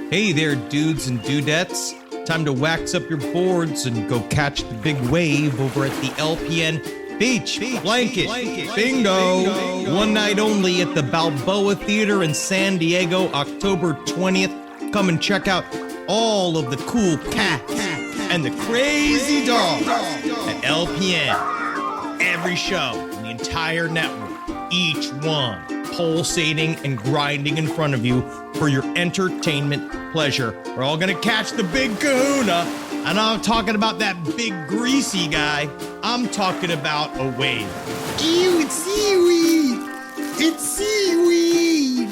Hey there, dudes and dudettes. Time to wax up your boards and go catch the big wave over at the LPN Beach Blanket Bingo. One night only at the Balboa Theater in San Diego, October 20th. Come and check out all of the cool cats and the crazy dogs at LPN. Every show in the entire network, each one pulsating and grinding in front of you for your entertainment pleasure. We're all gonna catch the big kahuna. And I'm talking about that big greasy guy. I'm talking about a wave. Ew, it's seaweed! It's seaweed!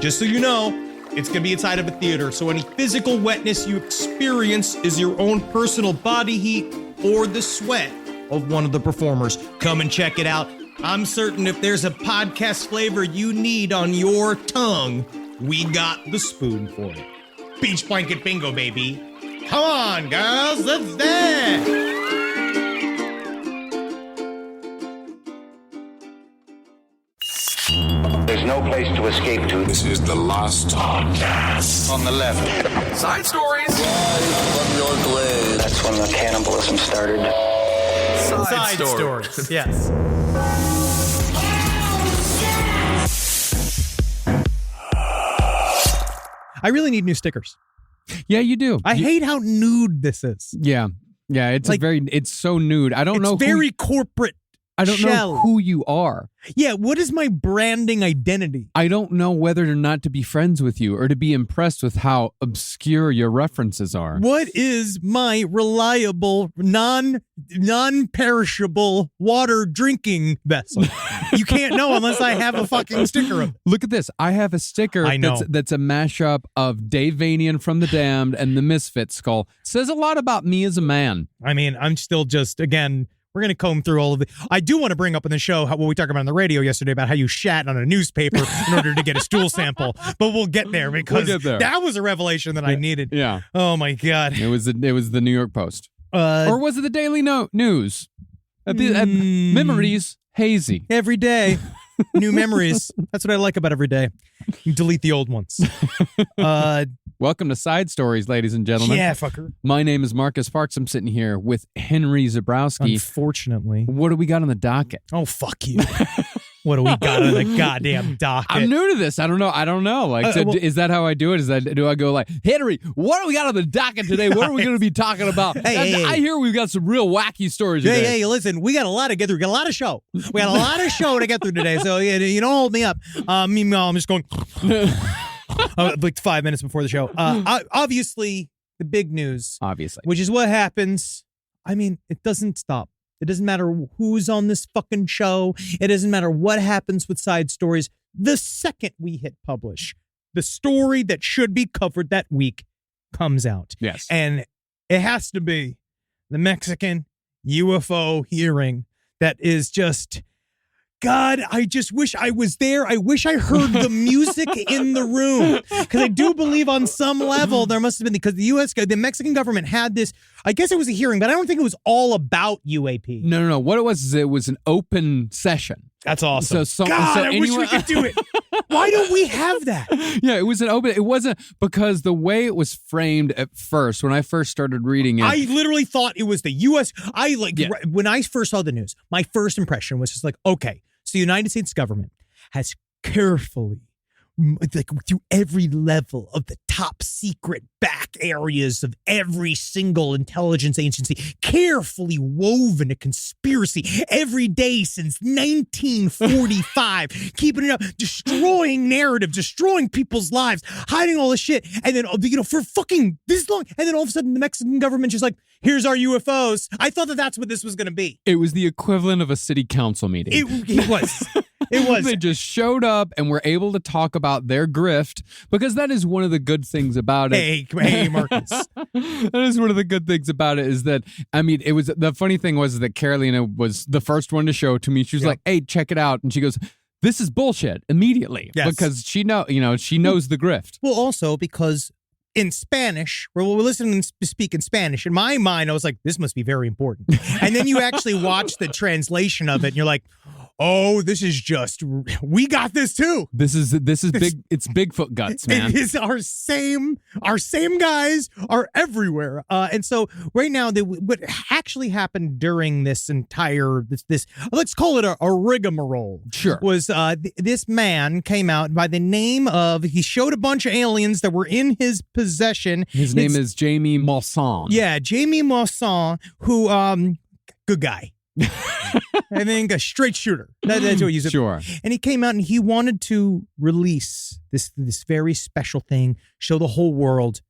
Just so you know, it's gonna be inside of a theater, so any physical wetness you experience is your own personal body heat or the sweat of one of the performers. Come and check it out. I'm certain if there's a podcast flavor you need on your tongue, we got the spoon for it. Beach Blanket Bingo, baby. Come on, girls, let's dance! There's no place to escape to. This is the last podcast. On the left. Side stories. That's when the cannibalism started. Side stories. Yes. I really need new stickers. Yeah, you do. I hate how nude this is. Yeah. It's Like, it's so nude. I don't know. It's very corporate. I don't shell. know who you are. Yeah, what is my branding identity? I don't know whether or not to be friends with you or to be impressed with how obscure your references are. What is my reliable, non-perishable water drinking vessel? You can't know unless I have a fucking sticker of it. Look at this. I have a sticker I know. that's a mashup of Dave Vanian from The Damned and the Misfit skull. Says a lot about me as a man. I mean, I'm still just, again, we're going to comb through all of it. I do want to bring up on the show what we talked about on the radio yesterday about how you shat on a newspaper in order to get a stool sample. But we'll get there because that was a revelation that I needed. Yeah. Oh, my God. It was the New York Post. Or was it the Daily News? At Memories, hazy. Every day. New memories. That's what I like about every day. You delete the old ones. Welcome to Side Stories, ladies and gentlemen. Yeah, fucker. My name is Marcus Parks. I'm sitting here with Henry Zabrowski. Unfortunately. What do we got on the docket? Oh, fuck you. What do we got on the goddamn docket? I'm new to this. I don't know. Like, is that how I do it? Do I go like, Henry, what do we got on the docket today? What are we going to be talking about? Hey. I hear we've got some real wacky stories today. Hey, listen, we got a lot to get through. We got a lot of show. We got a lot of show to get through today. So you don't hold me up. Meanwhile, I'm just going like 5 minutes before the show. Obviously, the big news. Obviously. Which is what happens. I mean, it doesn't stop. It doesn't matter who's on this fucking show. It doesn't matter what happens with Side Stories. The second we hit publish, the story that should be covered that week comes out. Yes. And it has to be the Mexican UFO hearing that is just, God, I just wish I was there. I wish I heard the music in the room. Because I do believe on some level there must have been, because the Mexican government had this, I guess it was a hearing, but I don't think it was all about UAP. No. What it was is it was an open session. That's awesome. God, I wish we could do it. Why don't we have that? Yeah, it was an open. It wasn't because the way it was framed at first, when I first started reading it. I literally thought it was the U.S. When I first saw the news, my first impression was just like, okay, so the United States government has carefully, like through every level of the top secret back areas of every single intelligence agency, carefully woven a conspiracy every day since 1945, keeping it up, destroying narrative, destroying people's lives, hiding all this shit. And then, for fucking this long. And then all of a sudden the Mexican government just like, here's our UFOs. I thought that that's what this was going to be. It was the equivalent of a city council meeting. It was. It was. They just showed up and were able to talk about their grift, because that is one of the good things about it. Hey, Marcus. That is one of the good things about it is that, I mean, it was, the funny thing was that Carolina was the first one to show it to me. She was like, hey, check it out. And she goes, this is bullshit immediately. Yes. Because she knows the grift. Well, also because in Spanish, we're listening to speak in Spanish. In my mind, I was like, this must be very important. And then you actually watch the translation of it and you're like, oh, this is just, we got this too. This is big. It's Bigfoot guts, man. It is our same guys are everywhere. And so right now, what actually happened during this entire, this let's call it a rigmarole. Sure. Was this man came out by the name of, he showed a bunch of aliens that were in his possession. His name is Jamie Maussan. Yeah, Jamie Maussan, who, good guy. I think a straight shooter. That's what he used. Sure. And he came out and he wanted to release this very special thing, show the whole world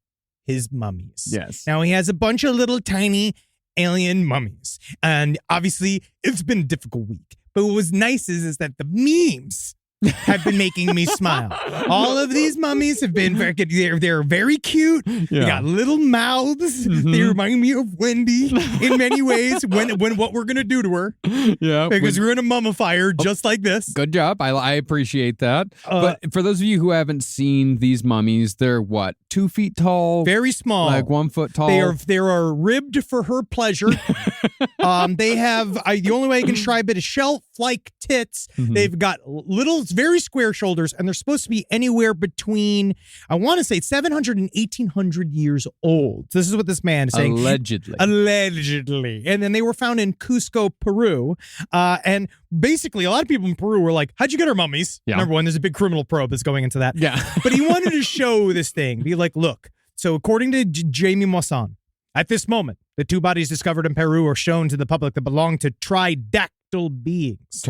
his mummies. Yes. Now he has a bunch of little tiny alien mummies. And obviously it's been a difficult week. But what was nice is that the memes have been making me smile. All of these mummies have been very good. They're very cute. Yeah. They got little mouths. They remind me of Wendy in many ways when what we're going to do to her. Yeah. Because we're going to mummify her just like this. Good job. I appreciate that. But for those of you who haven't seen these mummies, they're what, 2 feet tall? Very small. Like 1 foot tall? They are ribbed for her pleasure. They have, the only way I can describe it is shelf-like tits. They've got little, very square shoulders, and they're supposed to be anywhere between, I want to say, 700 and 1,800 years old. This is what this man is saying. Allegedly. And then they were found in Cusco, Peru. And basically, a lot of people in Peru were like, how'd you get our mummies? Yeah. Number one, there's a big criminal probe that's going into that. Yeah. But he wanted to show this thing. Be like, look, so according to Jamie Maussan, at this moment, the 2 bodies discovered in Peru are shown to the public that belong to tridactyl beings.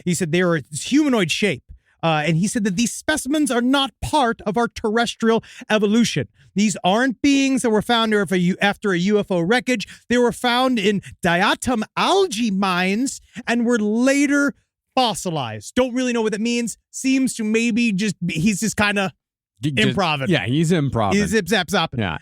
He said they are a humanoid shape. And he said that these specimens are not part of our terrestrial evolution. These aren't beings that were found after a UFO wreckage. They were found in diatom algae mines and were later fossilized. Don't really know what that means. Seems to maybe he's just kind of improv. Yeah, he's improv. He's zip zap zopping. Yeah.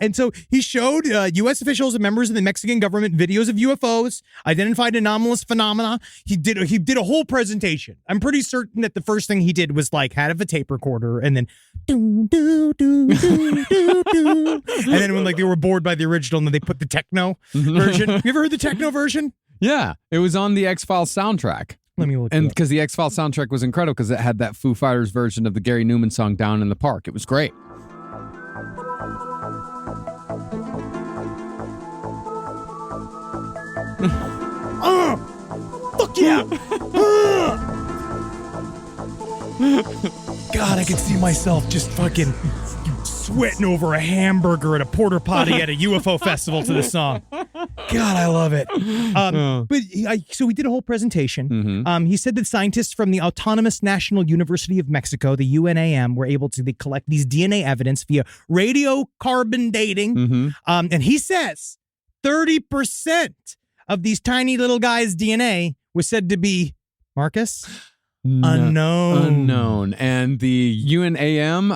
And so he showed U.S. officials and members of the Mexican government videos of UFOs, identified anomalous phenomena. He did a whole presentation. I'm pretty certain that the first thing he did was like had a tape recorder and then do do do do do do, and then when like they were bored by the original, and then they put the techno version. You ever heard the techno version? Yeah, it was on the X-Files soundtrack. Let me look. And because the X-Files soundtrack was incredible because it had that Foo Fighters version of the Gary Newman song Down in the Park. It was great. Fuck yeah! God, I can see myself just fucking sweating over a hamburger at a porta potty at a UFO festival to this song. God, I love it. So we did a whole presentation. He said that scientists from the Autonomous National University of Mexico, the UNAM, were able to collect these DNA evidence via radiocarbon dating. And he says 30% of these tiny little guys' DNA was said to be, Marcus? Unknown. And the UNAM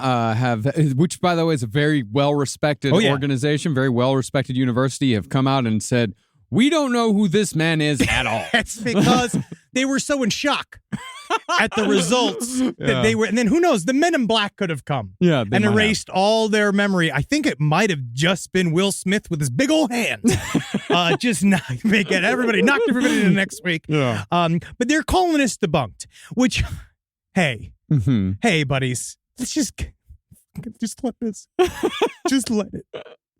which by the way is a very well-respected organization, very well-respected university, have come out and said, we don't know who this man is at all. That's because they were so in shock at the results that they were, and then who knows, the Men in Black could have come and erased all their memory. I think it might have just been Will Smith with his big old hands. Just knocked everybody to next week. Yeah. But they're calling this debunked, which, hey, buddies, let's just let this, just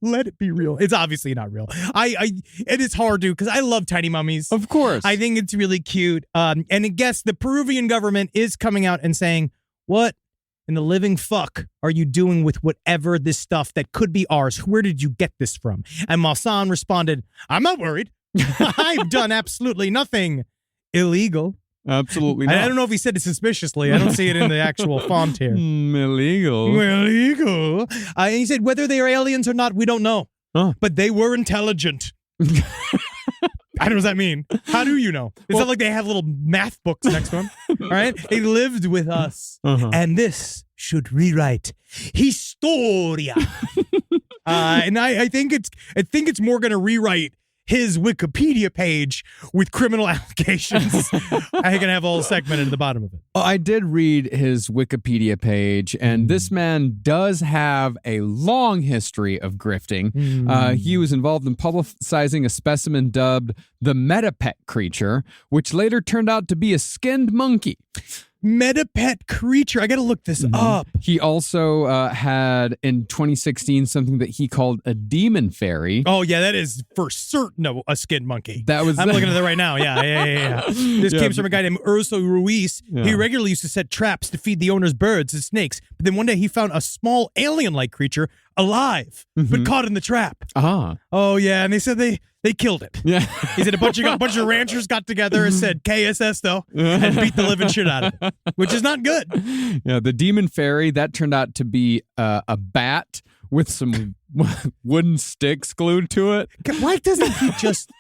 let it be real. It's obviously not real. It is hard to, because I love tiny mummies. Of course. I think it's really cute. And I guess the Peruvian government is coming out and saying, what in the living fuck are you doing with whatever this stuff that could be ours? Where did you get this from? And Maussan responded, I'm not worried. I've done absolutely nothing illegal. Absolutely not. I don't know if he said it suspiciously. I don't see it in the actual font here. Illegal. And he said, whether they are aliens or not, we don't know. But they were intelligent. I don't know what that mean. How do you know? It's not like they have little math books next to them. All right? They lived with us. And this should rewrite Historia. And I think it's more going to rewrite his Wikipedia page with criminal allegations. I can have a whole segment at the bottom of it. I did read his Wikipedia page, and this man does have a long history of grifting. He was involved in publicizing a specimen dubbed the Metapet creature, which later turned out to be a skinned monkey. Metapet creature. I got to look this up. He also had in 2016 something that he called a demon fairy. Oh yeah, that is for certain a skinned monkey. That was. I'm looking at that right now. Yeah. This came from a guy named Urso Ruiz. Yeah. He regularly used to set traps to feed the owner's birds and snakes. But then one day he found a small alien-like creature alive, but caught in the trap. Oh yeah, and they said they killed it. Yeah. He said a bunch of ranchers got together and said KSS though, and beat the living shit out of it, which is not good. Yeah, the demon fairy, that turned out to be a bat with some wooden sticks glued to it. Why doesn't he just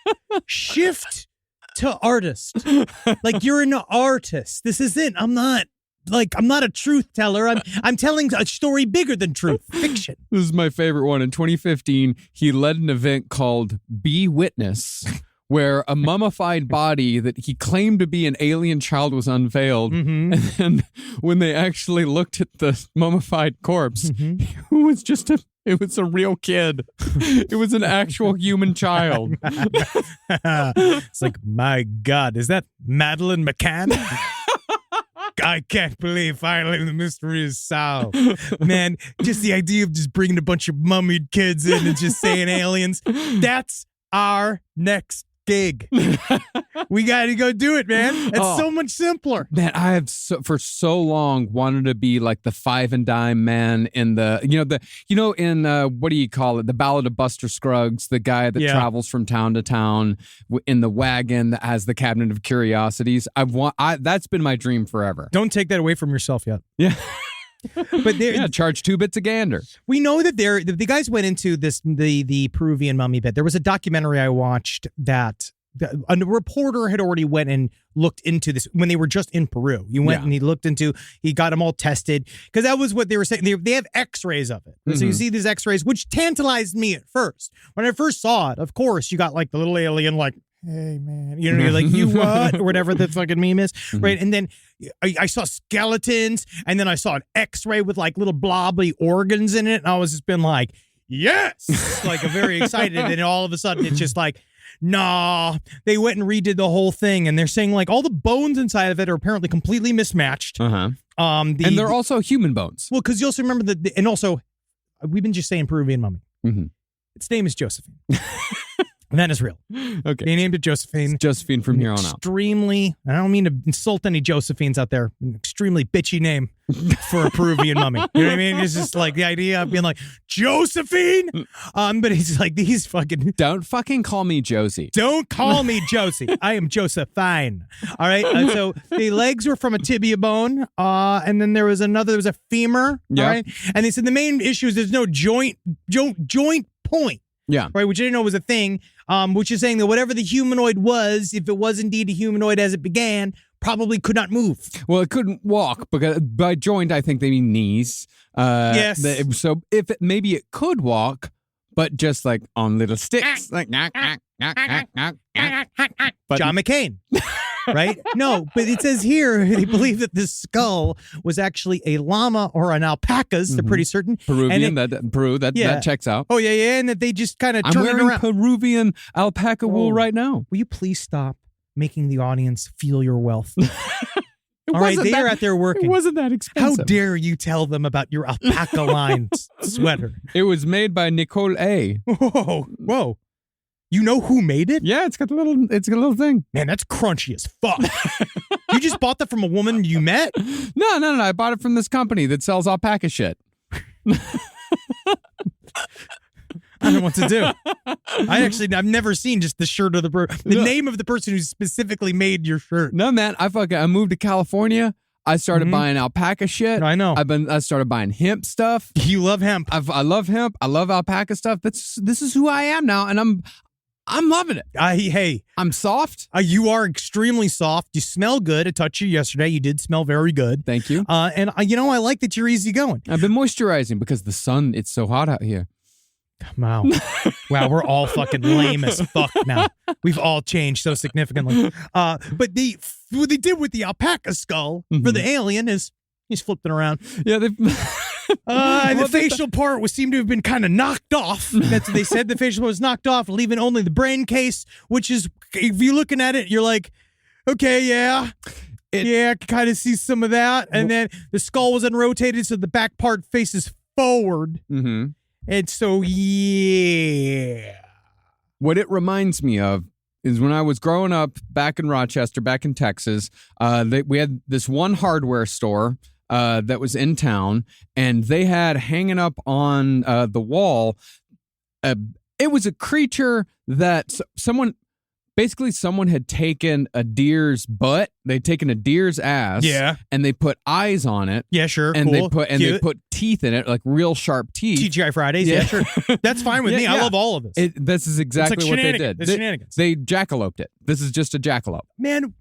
shift to artist? Like, you're an artist. This is it. I'm not a truth teller. I'm telling a story bigger than truth. Fiction. This is my favorite one. In 2015, he led an event called Be Witness, where a mummified body that he claimed to be an alien child was unveiled. And then when they actually looked at the mummified corpse, it was a real kid. It was an actual human child. It's like, my God, is that Madeleine McCann? I can't believe finally the mystery is solved. Man, just the idea of just bringing a bunch of mummied kids in and just saying aliens, that's our next gig. We got to go do it, man. It's so much simpler. Man, I have for so long wanted to be like the five and dime man in what do you call it? The Ballad of Buster Scruggs, the guy that travels from town to town in the wagon that has the Cabinet of Curiosities. That's been my dream forever. Don't take that away from yourself yet. Yeah. But charge 2 bits a gander. We know that the guys went into the Peruvian mummy bed. There was a documentary I watched that a reporter had already went and looked into this when they were just in Peru. He went and he got them all tested, because that was what they were saying. They have x-rays of it. So you see these x-rays, which tantalized me at first. When I first saw it, of course, you got like the little alien like, hey man, you're like, you what? Or whatever the fucking meme is, right? And then I saw skeletons, and then I saw an x-ray with like little blobby organs in it, and I was just been like, yes, like very excited. And then all of a sudden it's just like, nah, they went and redid the whole thing, and they're saying like all the bones inside of it are apparently completely mismatched. And they're also human bones. Well, because you also remember and also we've been just saying Peruvian mummy. Its name is Josephine. And that is real. Okay. They named it Josephine. It's Josephine from here on out. Extremely, I don't mean to insult any Josephines out there, an extremely bitchy name for a Peruvian mummy. You know what I mean? It's just like the idea of being like, Josephine? But he's like, these fucking... Don't fucking call me Josie. Don't call me Josie. I am Josephine. All right? So the legs were from a tibia bone, and then there was a femur. Yeah. All right? And they said the main issue is there's no joint point. Yeah. Right, which I didn't know was a thing, which is saying that whatever the humanoid was, if it was indeed a humanoid as it began, probably could not move. Well, it couldn't walk, because by joint, I think they mean knees. Yes. So maybe it could walk, but just like on little sticks. Like, knock, knock, knock, knock, knock, knock. But John McCain. Right? No, but it says here they believe that this skull was actually a llama or an alpaca's. They're pretty certain. Peruvian, that checks out. Oh, yeah, and that they just kind of I'm turn it wearing around. Peruvian alpaca wool right now. Will you please stop making the audience feel your wealth? All right, they are out there working. It wasn't that expensive. How dare you tell them about your alpaca lined sweater? It was made by Nicole A. Whoa. You know who made it? Yeah, it's got a little thing. Man, that's crunchy as fuck. You just bought that from a woman you met? No. I bought it from this company that sells alpaca shit. I don't know what to do. I've never seen just the shirt of the name of the person who specifically made your shirt. No, man, I moved to California. I started buying alpaca shit. I know. I started buying hemp stuff. You love hemp. I love hemp. I love alpaca stuff. This is who I am now, and I'm loving it. Hey, I'm soft. You are extremely soft. You smell good. I touched you yesterday. You did smell very good. Thank you. And I like that you're easygoing. I've been moisturizing because the sun, it's so hot out here. Wow. Wow, we're all fucking lame as fuck now. We've all changed so significantly. But what they did with the alpaca skull for the alien is he's flipping around. Yeah, And the facial part seemed to have been kind of knocked off. That's what they said. The facial part was knocked off, leaving only the brain case, which is, if you're looking at it, you're like, okay, yeah. I can kind of see some of that. And then the skull was unrotated, so the back part faces forward. Mm-hmm. And so, yeah. What it reminds me of is when I was growing up back in Rochester, back in Texas, we had this one hardware store that was in town, and they had hanging up on the wall, it was a creature that someone had taken a deer's butt, they'd taken a deer's ass, and they put eyes on it. Yeah, sure, and cool, they put teeth in it, like real sharp teeth. TGI Fridays, yeah sure. That's fine with me. I love all of this. This is exactly what they did. It's shenanigans. They jackaloped it. This is just a jackalope. Man,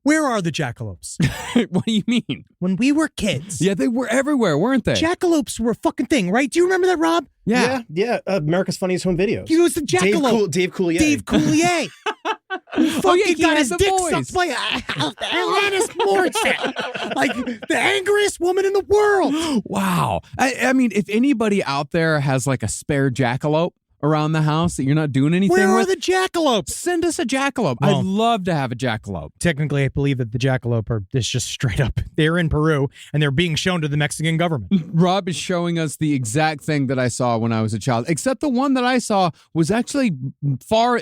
where are the jackalopes? What do you mean? When we were kids. Yeah, they were everywhere, weren't they? Jackalopes were a fucking thing, right? Do you remember that, Rob? Yeah. America's Funniest Home Videos. He was the jackalope. Dave Coulier. Dave Coulier. He got his had the dick voice. sucked by Alanis Morissette. Like the angriest woman in the world. Wow. I mean, if anybody out there has like a spare jackalope around the house that you're not doing anything Where are with, the jackalopes? send us a jackalope. Well, I'd love to have a jackalope. Technically, I believe that the jackalope are just straight up. They're in Peru, and they're being shown to the Mexican government. Rob is showing us the exact thing that I saw when I was a child, except the one that I saw was actually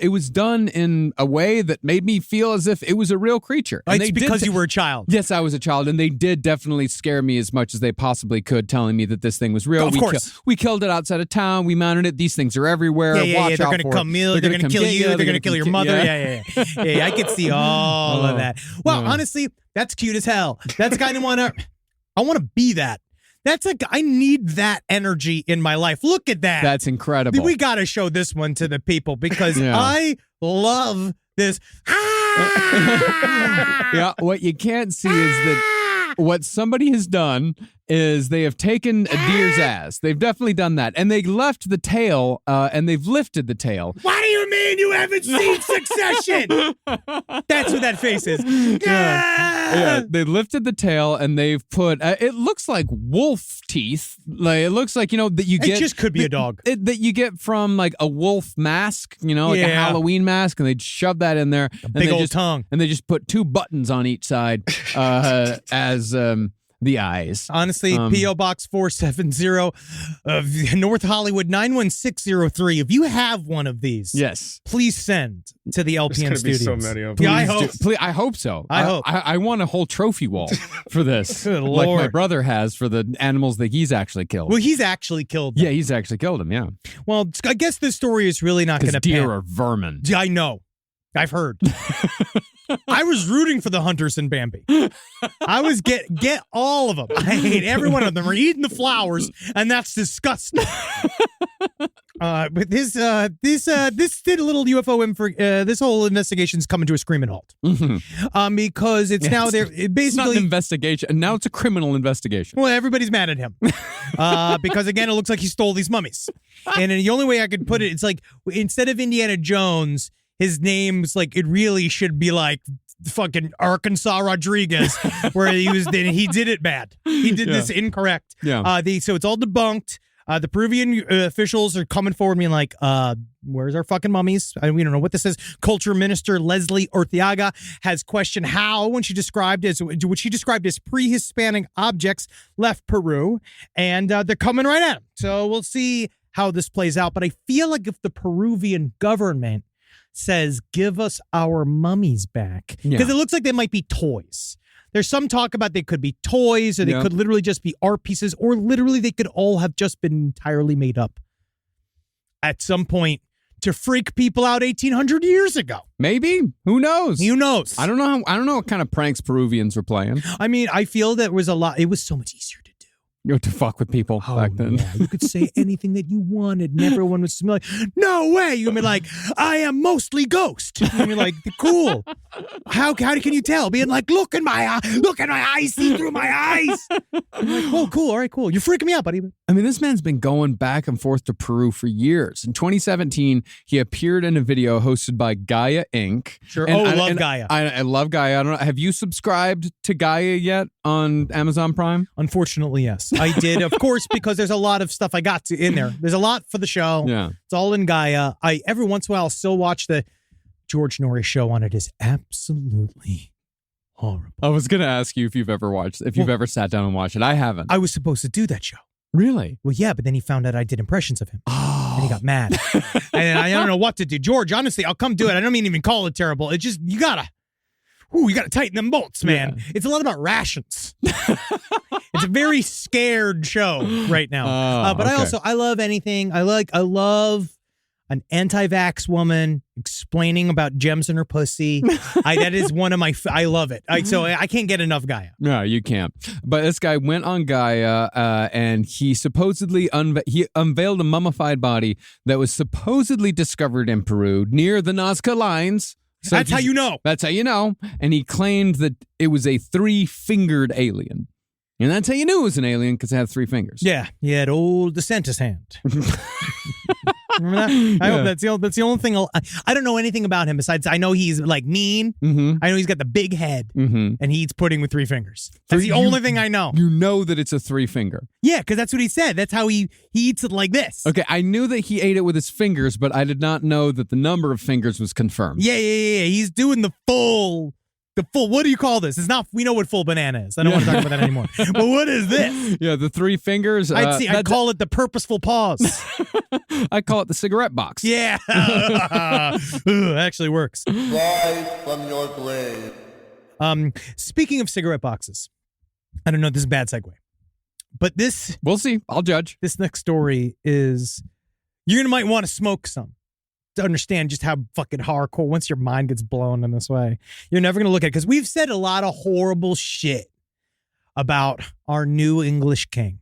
it was done in a way that made me feel as if it was a real creature. And It's because you were a child. Yes, I was a child, and they did definitely scare me as much as they possibly could, telling me that this thing was real. Of course. We killed it outside of town. We mounted it. These things are everywhere. Watch they're out going to for come it. they're going to kill you. They're going to kill your mother. Yeah. Yeah, I could see all of that. Well, honestly, that's cute as hell. That's kind of I want to be that. That's like, I need that energy in my life. Look at that. That's incredible. We got to show this one to the people because I love this. Yeah, what you can't see is that what somebody has done is they have taken a deer's ass. They've definitely done that. And they left the tail, and they've lifted the tail. What do you mean you haven't seen Succession? That's what that face is. Yeah, they lifted the tail and they've put, it looks like wolf teeth. Like it looks like, that you get. It just could be a dog. That you get from like a wolf mask, like a Halloween mask, and they'd shove that in there. Big old tongue. And they just put 2 buttons on each side as the eyes. Honestly, P.O. Box 470 of North Hollywood 91603. If you have one of these, yes, please send to the LPN There's studios. Be so many of them. Yeah, I hope. I hope so. I hope. I want a whole trophy wall for this, Good like my Lord. brother has for the animals that he's actually killed. Well, he's actually killed them. Yeah, he's actually killed them. Yeah. Well, I guess this story is really not going to deer pan. are vermin. I know. I've heard. I was rooting for the hunters in Bambi. I was get all of them. I hate every one of them. Are eating the flowers, and that's disgusting. But this did a little UFO this whole investigation's coming to a screaming halt. Mm-hmm. Because it's now there. It's not an investigation, and now it's a criminal investigation. Well, everybody's mad at him because again, it looks like he stole these mummies. And the only way I could put it, it's like instead of Indiana Jones, his name's like it really should be like fucking Arkansas Rodriguez, where he did it bad. He did this incorrect. Yeah. So it's all debunked. The Peruvian officials are coming forward being like, where's our fucking mummies? We don't know what this is. Culture Minister Leslie Orteaga has questioned how, what she described as pre-Hispanic objects left Peru, and they're coming right at him. So we'll see how this plays out. But I feel like if the Peruvian government says, give us our mummies back, because it looks like they might be toys. There's some talk about they could be toys, or they could literally just be art pieces, or literally they could all have just been entirely made up at some point to freak people out 1,800 years ago. Maybe. Who knows? Who knows? I don't know. I don't know what kind of pranks Peruvians were playing. I mean, I feel that was a lot. It was so much easier to do. to fuck with people back then. Yeah, you could say anything that you wanted, and everyone was like, "No way!" You'd be like, "I am mostly ghost." And you're like, "Cool. How can you tell?" Being like, "Look in my eyes, see through my eyes." I'm like, "Oh, cool. All right, cool. You're freaking me out, buddy." I mean, this man's been going back and forth to Peru for years. In 2017, he appeared in a video hosted by Gaia Inc. Sure. And I love Gaia. I love Gaia. I don't know. Have you subscribed to Gaia yet on Amazon Prime? Unfortunately, yes. I did, of course, because there's a lot of stuff I got in there. There's a lot for the show. Yeah. It's all in Gaia. I every once in a while still watch the George Norrie show on it. Is absolutely horrible. I was going to ask you if you've ever sat down and watched it. I haven't. I was supposed to do that show. Really? Well, yeah, but then he found out I did impressions of him. Oh. And he got mad. And I don't know what to do. George, honestly, I'll come do it. I don't mean even call it terrible. It's just, you gotta tighten them bolts, man. Yeah. It's a lot about rations. It's a very scared show right now. But okay. I love anything. I love an anti-vax woman explaining about gems in her pussy. That is one of my, I love it. So I can't get enough Gaia. No, you can't. But this guy went on Gaia and he supposedly unveiled a mummified body that was supposedly discovered in Peru near the Nazca lines. So that's how you know. That's how you know. And he claimed that it was a 3-fingered alien. And that's how you knew it was an alien, because it had 3 fingers. Yeah, he had old DeSantis hand. Remember that? I hope that's the only thing. I don't know anything about him besides I know he's like mean. Mm-hmm. I know he's got the big head, and he eats pudding with 3 fingers. That's the only thing I know. You know that it's a 3-finger. Yeah, because that's what he said. That's how he eats it, like this. Okay, I knew that he ate it with his fingers, but I did not know that the number of fingers was confirmed. Yeah. He's doing the full. What do you call this? It's not. We know what full banana is. I don't want to talk about that anymmer. But what is this? Yeah, the 3 fingers. I'd call it the purposeful pause. I call it the cigarette box. Yeah, it actually works. Rise from your grave. Speaking of cigarette boxes, I don't know. This is a bad segue, but this. We'll see. I'll judge. This next story is might want to smoke some to understand just how fucking hardcore, once your mind gets blown in this way, you're never going to look at it. Because we've said a lot of horrible shit about our new English king.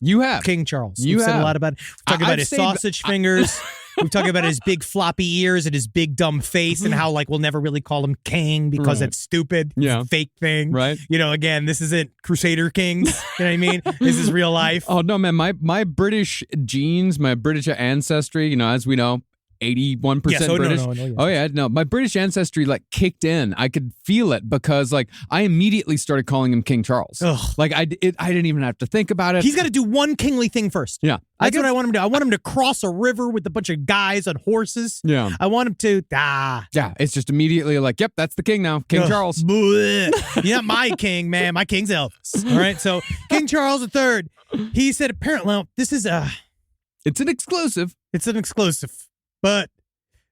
You have. King Charles. We've said a lot about it. We've talked about his sausage fingers. We've talked about his big floppy ears and his big dumb face and how we'll never really call him king because it's stupid. Yeah. It's a fake thing. Right. Again, this isn't Crusader Kings. You know what I mean? This is real life. Oh, no, man. My British genes, my British ancestry, as we know, 81% British. Yes. Oh yeah, no. My British ancestry kicked in. I could feel it because I immediately started calling him King Charles. Ugh. I didn't even have to think about it. He's got to do one kingly thing first. Yeah. That's what I want him to do. I want him to cross a river with a bunch of guys on horses. Yeah. I want him to Yeah, it's just immediately yep, that's the king now. King Charles. Yeah, my king, man. My king's Elvis. All right. So King Charles III, he said apparently this is it's an exclusive. It's an exclusive. But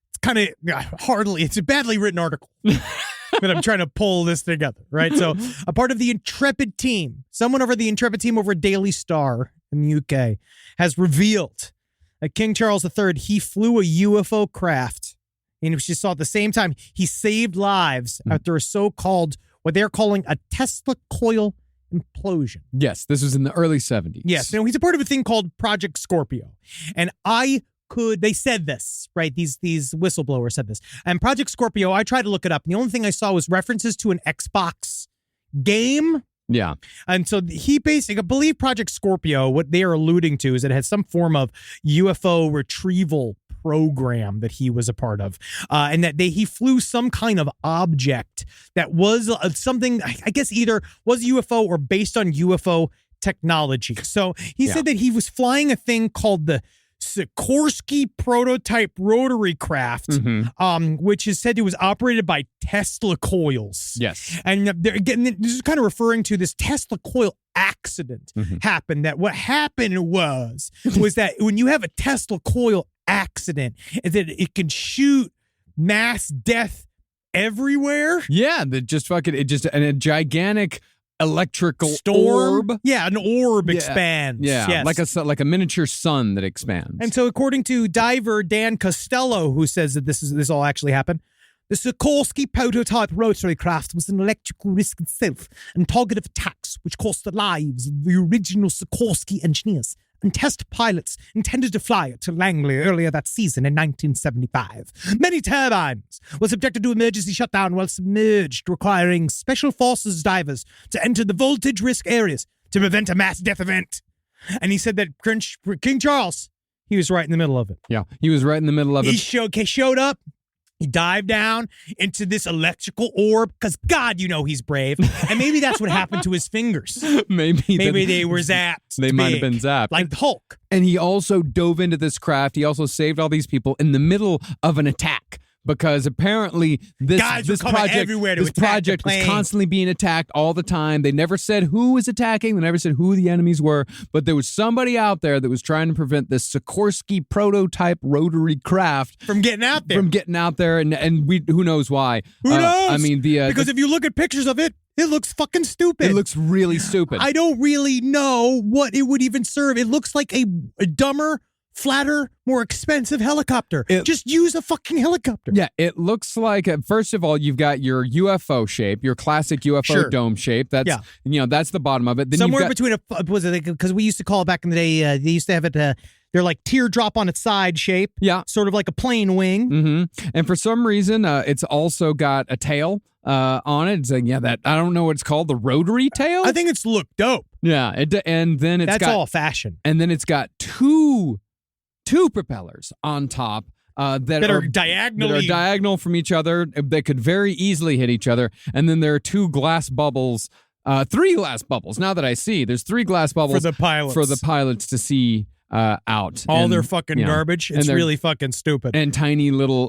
it's kind of it's a badly written article that I'm trying to pull this together, right? So a part of the Intrepid team, someone over the Intrepid team over at Daily Star in the UK has revealed that King Charles III, he flew a UFO craft. And she saw at the same time, he saved lives after a so-called, what they're calling a Tesla coil implosion. Yes, this was in the early 70s. Yes, he's a part of a thing called Project Scorpio. And they said this, right? These whistleblowers said this. And Project Scorpio, I tried to look it up. And the only thing I saw was references to an Xbox game. Yeah. And so he basically, I believe Project Scorpio, what they are alluding to is that it has some form of UFO retrieval program that he was a part of. And that he flew some kind of object that was something, I guess either was UFO or based on UFO technology. So he said that he was flying a thing called the Sikorsky prototype rotary craft, which is said it was operated by Tesla coils. Yes. And again, this is kind of referring to this Tesla coil accident happened. That what happened was that when you have a Tesla coil accident, is that it can shoot mass death everywhere. Yeah, and a gigantic electrical storm. orb. Yeah, an orb expands. Yeah, yes. like a miniature sun that expands. And so according to diver Dan Costello, who says that this all actually happened, The Sikorsky prototype rotary craft was an electrical risk itself and target of attacks which cost the lives of the original Sikorsky engineers and test pilots intended to fly it to Langley earlier that season in 1975. Many turbines were subjected to emergency shutdown while submerged, requiring special forces divers to enter the voltage risk areas to prevent a mass death event. And he said that King Charles, he was right in the middle of it. Yeah, he was right in the middle of it. He showed up. He dived down into this electrical orb because God, you know he's brave. And maybe that's what happened to his fingers. Maybe they were zapped. They might have been zapped. Like Hulk. And he also dove into this craft. He also saved all these people in the middle of an attack. Because apparently this project was constantly being attacked all the time. They never said who was attacking. They never said who the enemies were. But there was somebody out there that was trying to prevent this Sikorsky prototype rotary craft from getting out there. And we who knows why? Who knows? I mean, because if you look at pictures of it, it looks fucking stupid. It looks really stupid. I don't really know what it would even serve. It looks like a dumber, flatter, more expensive helicopter. Just use a fucking helicopter. Yeah, it looks like, first of all, you've got your UFO shape, your classic UFO dome shape. That's that's the bottom of it. Then somewhere between because we used to call it back in the day, they used to have it, they're like teardrop on its side shape. Yeah. Sort of like a plane wing. Mm-hmm. And for some reason, it's also got a tail on it. It's like, that, I don't know what it's called, the rotary tail? I think it's look dope. Yeah. And then that's all fashion. And then it's got two propellers on top that are diagonal from each other. They could very easily hit each other. And then there are three glass bubbles. Now that I see, there's 3 glass bubbles for the pilots to see out. All their fucking garbage. It's really fucking stupid. And tiny little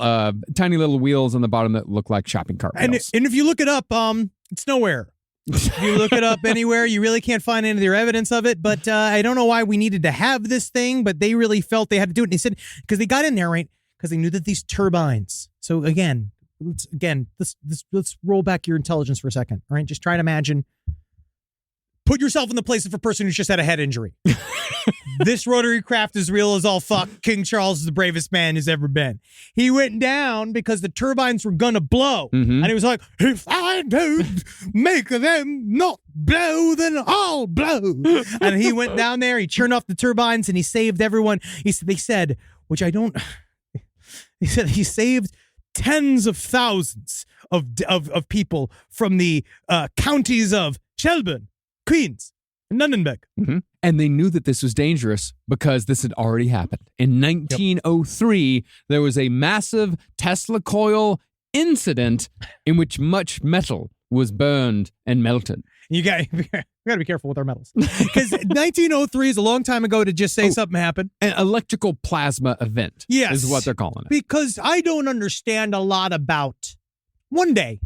wheels on the bottom that look like shopping cart wheels. And if you look it up, it's nowhere. If you look it up anywhere, you really can't find any of their evidence of it. But I don't know why we needed to have this thing, but they really felt they had to do it. And they said, because they got in there, right? Because they knew that these turbines. So let's roll back your intelligence for a second. All right. Just try to imagine. Put yourself in the place of a person who's just had a head injury. This rotary craft is real as all fuck. King Charles is the bravest man who's ever been. He went down because the turbines were going to blow. Mm-hmm. And he was like, if I don't make them not blow, then I'll blow. And he went down there, he turned off the turbines, and he saved everyone. He said, he saved tens of thousands of people from the counties of Shelburne, Queens, and Lunenburg. Mm-hmm. And they knew that this was dangerous because this had already happened. In 1903, there was a massive Tesla coil incident in which much metal was burned and melted. We got to be careful with our metals. Because 1903 is a long time ago to just say something happened. An electrical plasma event is what they're calling it. Because I don't understand a lot about... One day,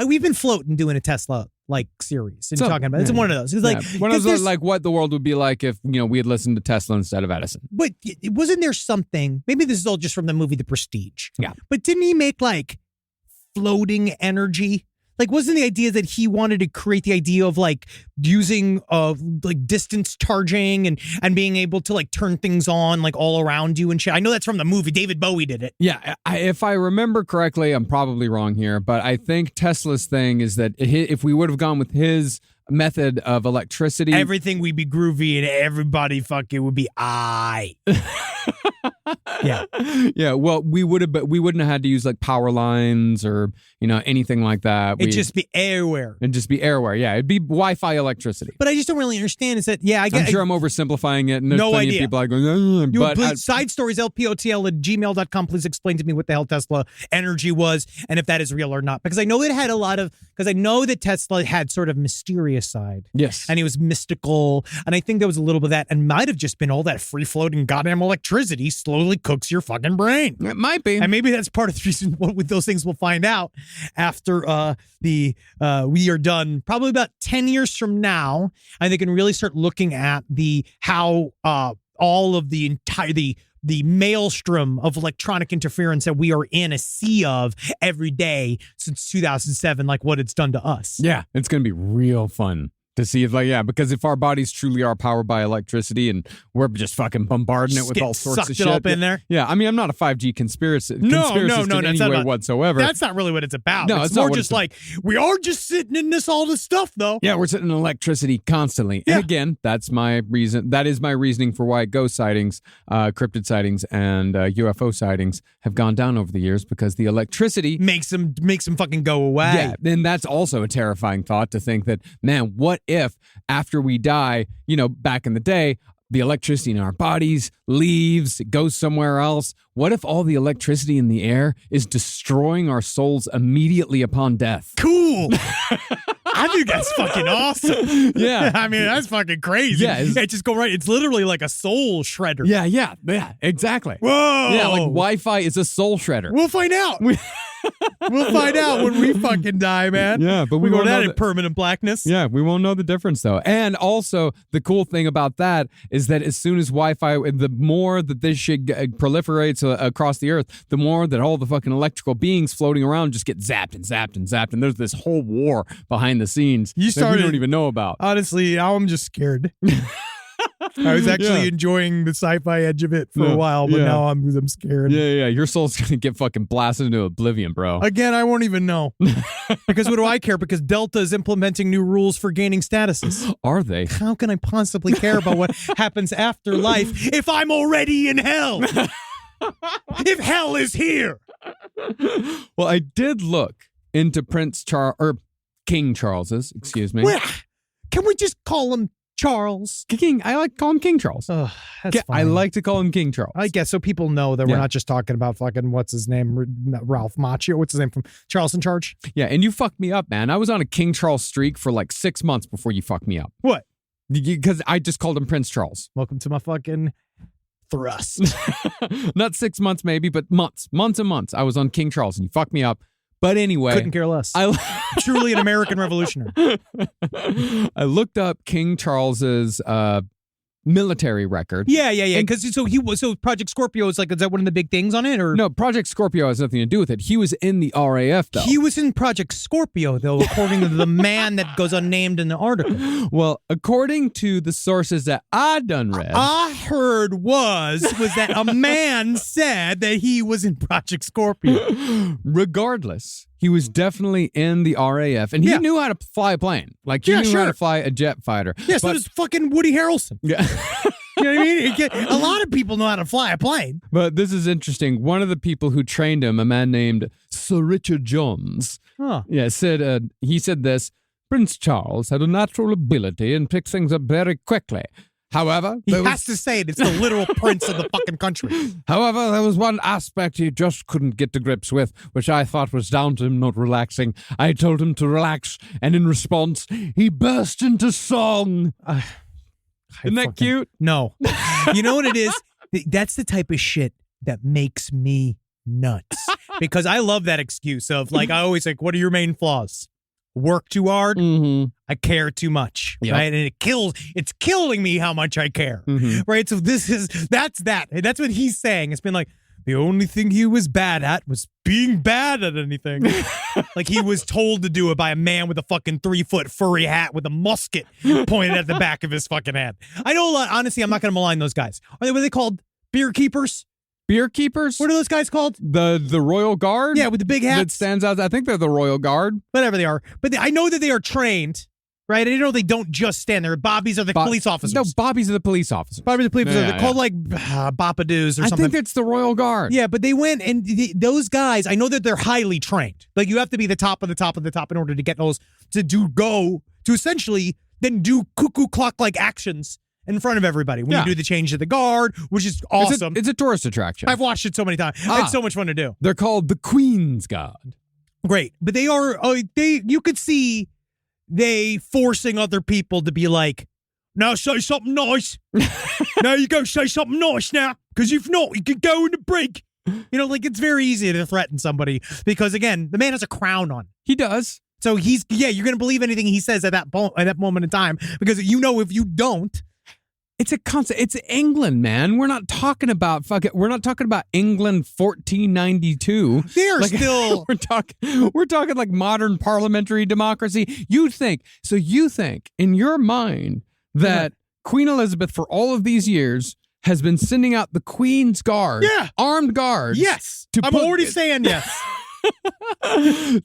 we've been floating doing a Tesla series and talking about it. It's one of those. It's one of those like what the world would be like if we had listened to Tesla instead of Edison. But wasn't there something? Maybe this is all just from the movie The Prestige. Yeah. But didn't he make floating energy? Wasn't the idea that he wanted to create the idea of using distance charging and being able to turn things on all around you and shit? I know that's from the movie. David Bowie did it. Yeah, if I remember correctly, I'm probably wrong here, but I think Tesla's thing is that if we would have gone with his method of electricity, everything would be groovy and everybody fucking would be Yeah. Well, we wouldn't have had to use power lines or anything like that. It'd just be airware. Yeah, it'd be Wi-Fi electricity. But I just don't really understand. Is that I'm sure I'm oversimplifying it. And there's plenty of people going. Side stories lpotl@gmail.com. Please explain to me what the hell Tesla energy was and if that is real or not. Because I know it had because I know that Tesla had sort of mysterious side. Yes. And he was mystical. And I think there was a little bit of that and might have just been all that free floating goddamn electricity slowly cooks your fucking brain. It might be. And maybe that's part of the reason with those things we'll find out after we are done probably about 10 years from now. And they can really start looking at how all of the maelstrom of electronic interference that we are in a sea of every day since 2007, what it's done to us. Yeah, it's going to be real fun To see if, because if our bodies truly are powered by electricity and we're just fucking bombarding it with Get all sorts of sucked shit. it up in there. Yeah, I mean, I'm not a 5G conspiracist No, in that's any not way about- whatsoever. That's not really what it's about. No, it's not more what just it's like, we are just sitting in all this stuff, though. Yeah, we're sitting in electricity constantly. Yeah. And again, that's my reason. That is my reasoning for why ghost sightings, cryptid sightings, and UFO sightings have gone down over the years, because the electricity Makes them fucking go away. Yeah, then that's also a terrifying thought, to think that, man, what if after we die, back in the day, the electricity in our bodies leaves, it goes somewhere else. What if all the electricity in the air is destroying our souls immediately upon death? Cool. I think that's fucking awesome. Yeah. I mean, that's fucking crazy. Yeah, It just go right. It's literally like a soul shredder. Yeah, exactly. Whoa. Yeah, like Wi-Fi is a soul shredder. We'll find out. We'll find out when we fucking die, man. Yeah, but we we go won't that know in that- permanent blackness. Yeah, we won't know the difference, though. And also, the cool thing about that is that as soon as Wi-Fi, the more that this shit proliferates across the earth, the more that all the fucking electrical beings floating around just get zapped and zapped and zapped. And there's this whole war behind the scenes that we don't even know about. Honestly, now I'm just scared. I was actually enjoying the sci-fi edge of it for a while, but now I'm scared. Yeah. Your soul's going to get fucking blasted into oblivion, bro. Again, I won't even know. Because what do I care? Because Delta is implementing new rules for gaining statuses. Are they? How can I possibly care about what happens after life if I'm already in hell? If hell is here. Well, I did look into King Charles's, excuse me. Well, can we just call him Charles? I like to call him King Charles. Oh, that's I fine. like to call him King Charles. I guess so people know that we're not just talking about fucking what's his name, Ralph Macchio. What's his name from Charles in Charge? Yeah, and you fucked me up, man. I was on a King Charles streak for like 6 months before you fucked me up. What? Because I just called him Prince Charles. Welcome to my fucking thrust. Not 6 months maybe, but months and months. I was on King Charles and you fucked me up. But anyway. Couldn't care less. Truly an American revolutionary. I looked up King Charles's military record. Yeah. Because so Project Scorpio is that one of the big things on it, or No, Project Scorpio has nothing to do with it. He was in the RAF though. he was in Project Scorpio though, according to the man that goes unnamed in the article. Well, according to the sources that I done read, I heard was that a man said that he was in Project Scorpio. regardless, he was definitely in the RAF, and he knew how to fly a plane. Like he knew how to fly a jet fighter. Yeah, so does fucking Woody Harrelson. Yeah. You know what I mean? A lot of people know how to fly a plane. But this is interesting. One of the people who trained him, a man named Sir Richard Johns, he said this: Prince Charles had a natural ability and picked things up very quickly. However, he has to say it. It's the literal prince of the fucking country. However, there was one aspect he just couldn't get to grips with, which I thought was down to him not relaxing. I told him to relax, and in response, he burst into song. Isn't that cute? No. You know what it is? That's the type of shit that makes me nuts. Because I love that excuse of I always what are your main flaws? Work too hard. Mm-hmm. I care too much. Yep. Right. And it's killing me how much I care. Mm-hmm. Right. So that's that. And that's what he's saying. It's been the only thing he was bad at was being bad at anything. He was told to do it by a man with a fucking 3-foot furry hat with a musket pointed at the back of his fucking head. I know, honestly, I'm not going to malign those guys. What are they called? Beer keepers? Beer keepers? What are those guys called? The Royal Guard? Yeah, with the big hats. That stands out. I think they're the Royal Guard. Whatever they are. But I know that they are trained, right? I know they don't just stand there. Bobbies are the police officers. No, Bobbies are the police officers. Bobbies are the police officers. Yeah, They're called Bapadoos or something. I think it's the Royal Guard. Yeah, but they went and those guys, I know that they're highly trained. You have to be the top of the top of the top in order to get those to essentially then do cuckoo clock-like actions in front of everybody when you do the change of the guard, which is awesome. It's a tourist attraction. I've watched it so many times. It's so much fun to do. They're called the Queen's Guard. Great. But they are, you could see they forcing other people to be now say something nice. Now you go say something nice now. Because if not, you could go in the brig. It's very easy to threaten somebody because, again, the man has a crown on. He does. So you're going to believe anything he says at that moment in time because if you don't, It's a concept. It's England, man. We're not talking about England 1492. They're still. We're talking like modern parliamentary democracy. You think in your mind that Queen Elizabeth for all of these years has been sending out the Queen's Guard, armed guards. Yes, I'm already saying yes.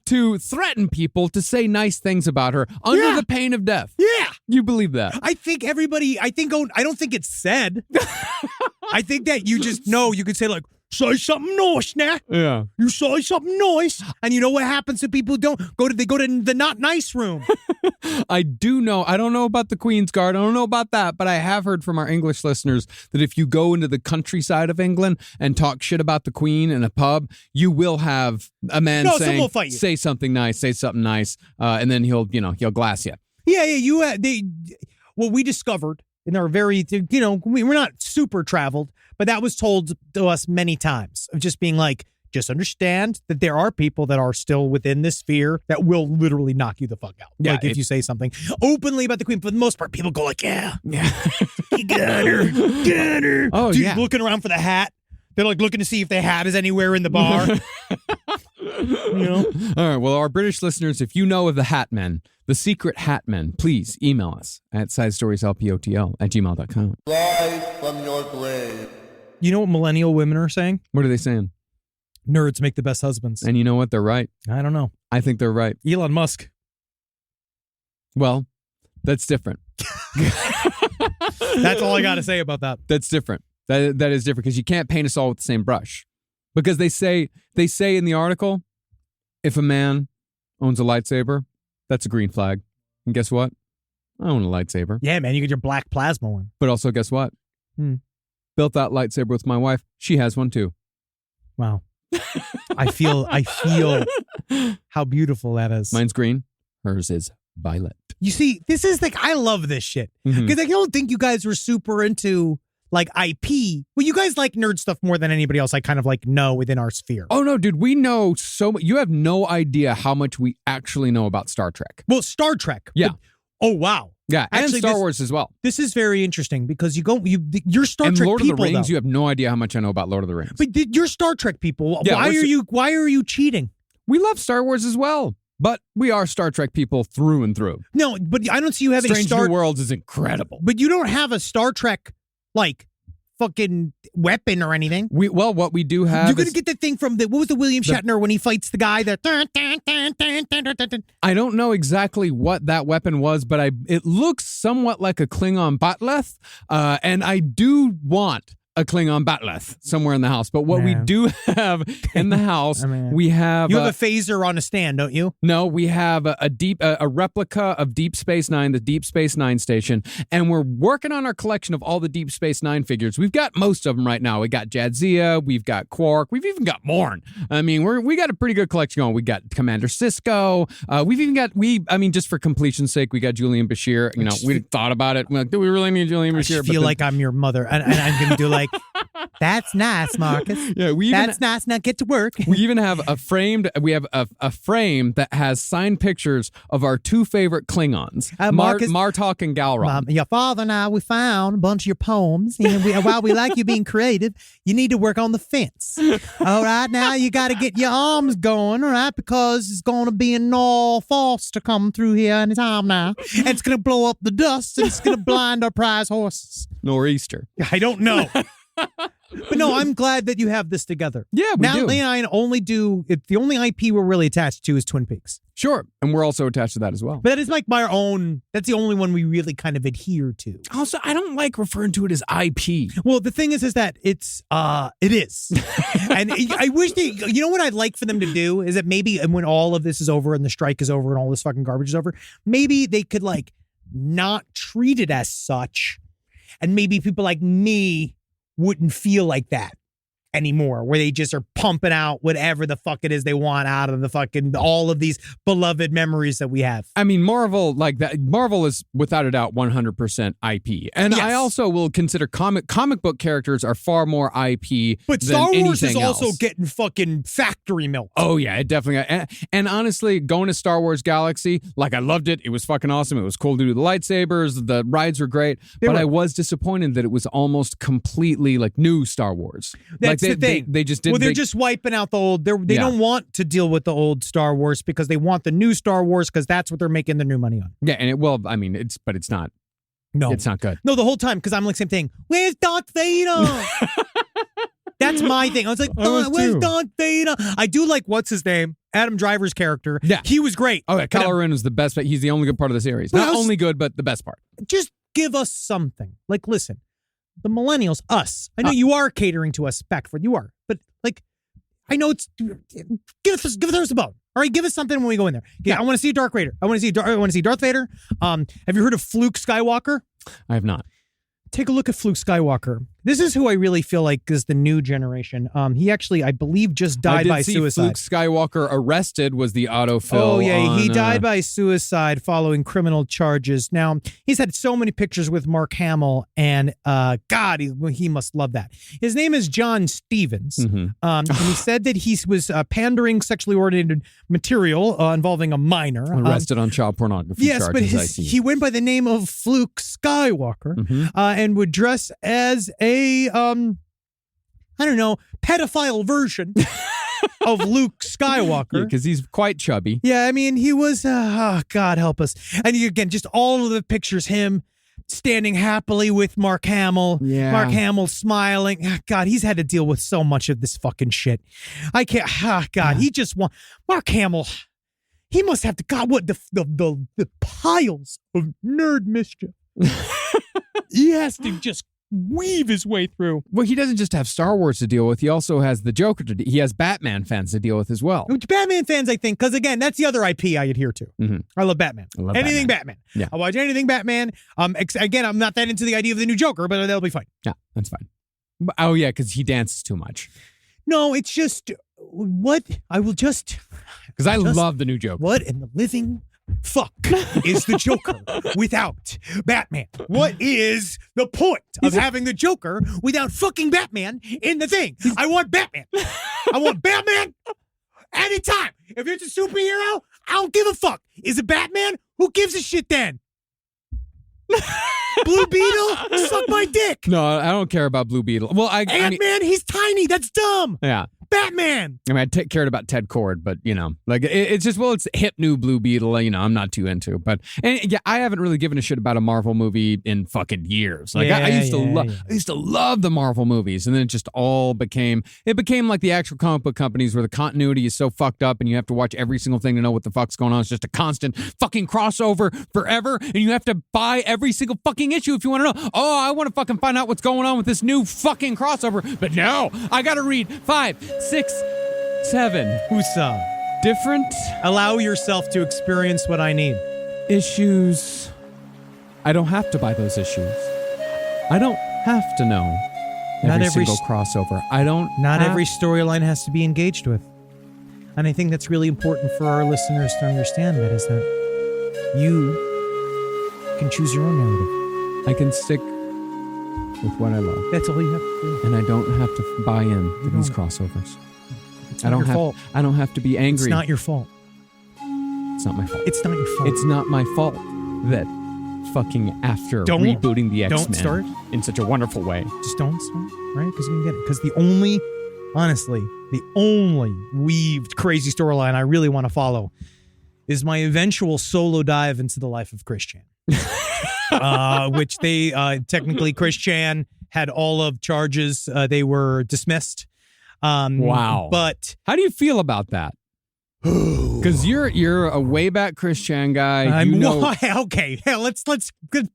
To threaten people to say nice things about her under the pain of death. Yeah. You believe that? I don't think it's said. I think that you just know, you could say like, say something nice now. Yeah. You say something nice. And you know what happens to people who don't they go to the not nice room. I do know. I don't know about the Queen's Guard. I don't know about that, but I have heard from our English listeners that if you go into the countryside of England and talk shit about the Queen in a pub, you will have a man saying, will fight you. say something nice, and then he'll glass you. Yeah. What we discovered in our very, we're not super traveled, but that was told to us many times of just being like, just understand that there are people that are still within this sphere that will literally knock you the fuck out. Yeah, if you say something openly about the Queen, for the most part, people go like, yeah, you got her. Oh, Dude, looking around for the hat. They're like looking to see if the hat is anywhere in the bar. All right. Well, our British listeners, if you know of the Hat Men, the secret Hat Men, please email us at sidestorieslpotl@gmail.com. Rise from your grave. You know what millennial women are saying? What are they saying? Nerds make the best husbands. And you know what? They're right. I don't know. I think they're right. Elon Musk. Well, that's different. That's all I got to say about that. That's different. That is different because you can't paint us all with the same brush. Because they say in the article, if a man owns a lightsaber, that's a green flag. And guess what? I own a lightsaber. Yeah, man, you get your black plasma one. But also, guess what? Built that lightsaber with my wife. She has one too. Wow. I feel how beautiful that is. Mine's green. Hers is violet. You see, this is like, I love this shit. Because I don't think you guys were super into like IP. Well, you guys like nerd stuff more than anybody else I kind of like know within our sphere. Oh, no, dude. We know so much. You have no idea how much we actually know about Star Trek. Well, Star Trek. Yeah. Oh, wow. Yeah, Actually, and Star Wars as well. This is very interesting because you're Star and Trek Lord people, of the Rings, though. you have no idea how much I know about Lord of the Rings. But you're Star Trek people. Yeah, why are you cheating? We love Star Wars as well, but we are Star Trek people through and through. No, but I don't see you having Strange New Worlds is incredible. But you don't have a Star Trek like fucking weapon or anything. What we do have You're gonna get the thing from what was the William Shatner when he fights the guy that I don't know exactly what that weapon was, but it looks somewhat like a Klingon batleth, and I do want a Klingon batleth somewhere in the house. But what we do have in the house, we have... You have a phaser on a stand, don't you? No, we have a replica of Deep Space Nine, the Deep Space Nine station, and we're working on our collection of all the Deep Space Nine figures. We've got most of them right now. We got Jadzia, we've got Quark, we've even got Morn. I mean, we got a pretty good collection going. We got Commander Sisko. We've even got just for completion's sake, we got Julian Bashir. You know, we thought about it. We're like, do we really need Julian Bashir? I feel like I'm your mother, and I'm gonna do like. That's nice, Marcus. Yeah, that's nice. Now get to work. We even have a frame that has signed pictures of our two favorite Klingons, Marcus, Martok and Galron. Your father and I, we found a bunch of your poems, and while we like you being creative, you need to work on the fence. All right, now you got to get your arms going, all right, because it's going to be a Noel Foster coming through here any time now, and it's going to blow up the dust, and it's going to blind our prize horses. Nor'easter. I don't know. But no, I'm glad that you have this together. Yeah, we do. Leigh and I only do it. The only IP we're really attached to is Twin Peaks. Sure, and we're also attached to that as well. But that is like my own. That's the only one we really kind of adhere to. Also, I don't like referring to it as IP. Well, the thing is that it is, and I wish you know what I'd like for them to do is that maybe when all of this is over and the strike is over and all this fucking garbage is over, maybe they could like not treat it as such, and maybe people like me wouldn't feel like that. anymore, where they just are pumping out whatever the fuck it is they want out of the fucking all of these beloved memories that we have. I mean, Marvel is without a doubt 100% IP, and Yes. I also will consider comic book characters are far more IP. But than Star Wars is anything also else. getting fucking factory milk. Oh yeah, it definitely. And honestly, going to Star Wars Galaxy, like I loved it. It was fucking awesome. It was cool to do the lightsabers. The rides were great, but I was disappointed that it was almost completely like new Star Wars. That's like the thing. They just didn't. Well, they're just wiping out the old. They don't want to deal with the old Star Wars because they want the new Star Wars because that's what they're making their new money on. Yeah, and it's not. No, it's not good. No, the whole time because I'm like same thing. Where's Darth Vader? That's my thing. I was like, where's Darth Vader? I do like what's his name, Adam Driver's character. Yeah, he was great. Oh yeah, Kylo Ren was the best. He's the only good part of the series. Not only good, but the best part. Just give us something. Like, listen, the millennials, us. I know you are catering to us, Beckford. You are, but like, I know it's give us a bone. All right, give us something when we go in there. Yeah, I want to see a Darth Vader. I want to see Darth Vader. Have you heard of Fluke Skywalker? I have not. Take a look at Fluke Skywalker. This is who I really feel like is the new generation. He actually, I believe, just died by suicide. Fluke Skywalker arrested was the autofill. Oh yeah, he died by suicide following criminal charges. Now he's had so many pictures with Mark Hamill, and God, he must love that. His name is John Stevens, and he said that he was pandering sexually oriented material involving a minor. Arrested on child pornography yes, charges. but he went by the name of Fluke Skywalker, and would dress as a I don't know, pedophile version of Luke Skywalker. Because he's quite chubby. Yeah, I mean, he was, God help us. And again, just all of the pictures, him standing happily with Mark Hamill. Yeah. Mark Hamill smiling. God, he's had to deal with so much of this fucking shit. I can't, God, he just want, Mark Hamill, he must have to, God, what, the piles of nerd mischief. He has to just weave his way through. Well, he doesn't just have Star Wars to deal with. He also has the Joker he has Batman fans to deal with as well. Batman fans, I think, because again, that's the other IP I adhere to. I love Batman. Anything Batman. Yeah. I'll watch anything Batman. Again, I'm not that into the idea of the new Joker, but that'll be fine. Yeah, that's fine. Oh yeah, because he dances too much. No, it's just what I will just because I love the new Joker. What in the living fuck is the Joker without Batman? What is the point of having the Joker without fucking Batman in the thing? I want Batman. I want Batman anytime. If it's a superhero, I don't give a fuck. Is it Batman? Who gives a shit then? Blue Beetle? Suck my dick. No, I don't care about Blue Beetle. Well, Ant-Man, he's tiny. That's dumb. Yeah. Batman. I mean, I cared about Ted Kord, but like it's just it's hip new Blue Beetle. I'm not too into. But yeah, I haven't really given a shit about a Marvel movie in fucking years. Like I used to love the Marvel movies, and then it just all became like the actual comic book companies where the continuity is so fucked up, and you have to watch every single thing to know what the fuck's going on. It's just a constant fucking crossover forever, and you have to buy every single fucking issue if you want to know. Oh, I want to fucking find out what's going on with this new fucking crossover, but no, I got to read 5, 6, 7. Husa. Different Allow yourself to experience what I need. issues. I don't have to buy those issues. I don't have to know every single crossover. Not every storyline has to be engaged with. And I think that's really important for our listeners to understand that is that you can choose your own narrative. I can stick with what I love. That's all you have to do. And I don't have to buy into these crossovers. It's not your fault. I don't have to be angry. It's not your fault. It's not my fault. It's not your fault. It's not my fault that fucking after rebooting the X-Men don't start. in such a wonderful way. Just don't start, right? Because you can get it. Because the only weaved crazy storyline I really want to follow is my eventual solo dive into the life of Chris Chan. Which they technically Chris Chan had all of charges. They were dismissed. Wow. But how do you feel about that? Because you're a way back Chris Chan guy. Okay. Hell, let's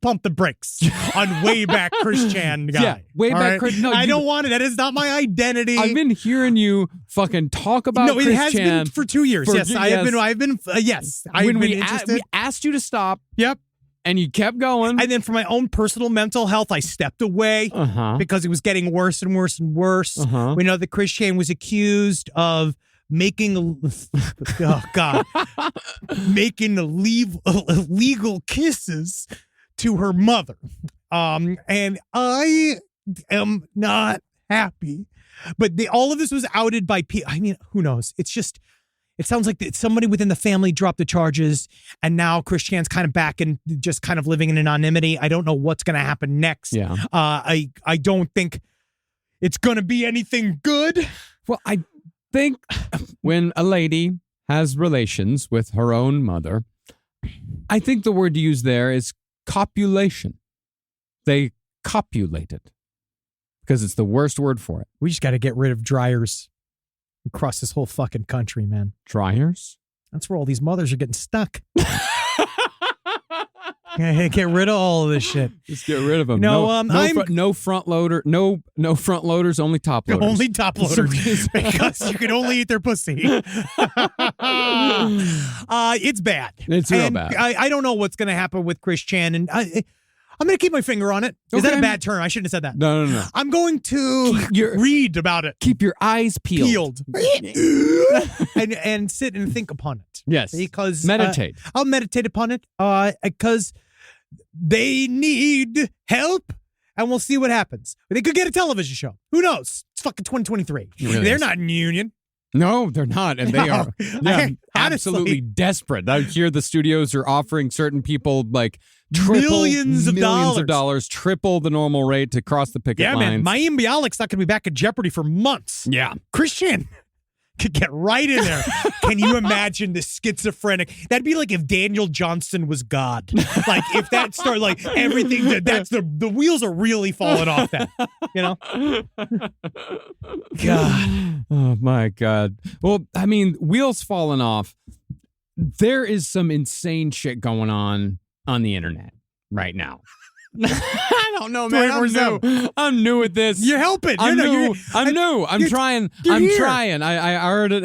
pump the brakes on way back Chris Chan guy. Yeah, way back right? Chris. No, I don't want it. That is not my identity. I've been hearing you fucking talk about. It Chris has Chan been for 2 years. Yes, I have been. Yes, I've been interested. We asked you to stop. Yep. And you kept going. And then for my own personal mental health, I stepped away because it was getting worse and worse and worse. We know that Christiane was accused of making making illegal kisses to her mother. And I am not happy. But all of this was outed by people. I mean, who knows? It sounds like somebody within the family dropped the charges, and now Christiane's kind of back and just kind of living in anonymity. I don't know what's going to happen next. Yeah. I don't think it's going to be anything good. Well, I think when a lady has relations with her own mother, I think the word to use there is copulation. They copulated because it's the worst word for it. We just got to get rid of dryers across this whole fucking country, man. Dryers? That's where all these mothers are getting stuck. Get rid of all of this shit. Just get rid of them. No, no front loader. No front loaders. Only top loaders. Only top loaders because you can only eat their pussy. It's bad. It's real bad. I don't know what's going to happen with Christiane, and I'm going to keep my finger on it. Is that a bad term? I shouldn't have said that. No. I'm going to read about it. Keep your eyes peeled. and sit and think upon it. Yes. Because meditate. I'll meditate upon it because they need help, and we'll see what happens. They could get a television show. Who knows? It's fucking 2023. Really They're is. not in union. No, they're not, and they are absolutely Honestly, desperate. I hear the studios are offering certain people like millions of dollars, triple the normal rate to cross the picket lines. Man, Mayim Bialik's not going to be back at Jeopardy for months. Yeah, Christiane could get right in there. Can you imagine the schizophrenic? That'd be like if Daniel Johnston was God. Like if that started, like everything. That's the wheels are really falling off. That God. Oh my God. Well, I mean, wheels falling off. There is some insane shit going on the internet right now. I don't know, man. I'm new at this. You're helping. I'm new. I'm trying. I heard it.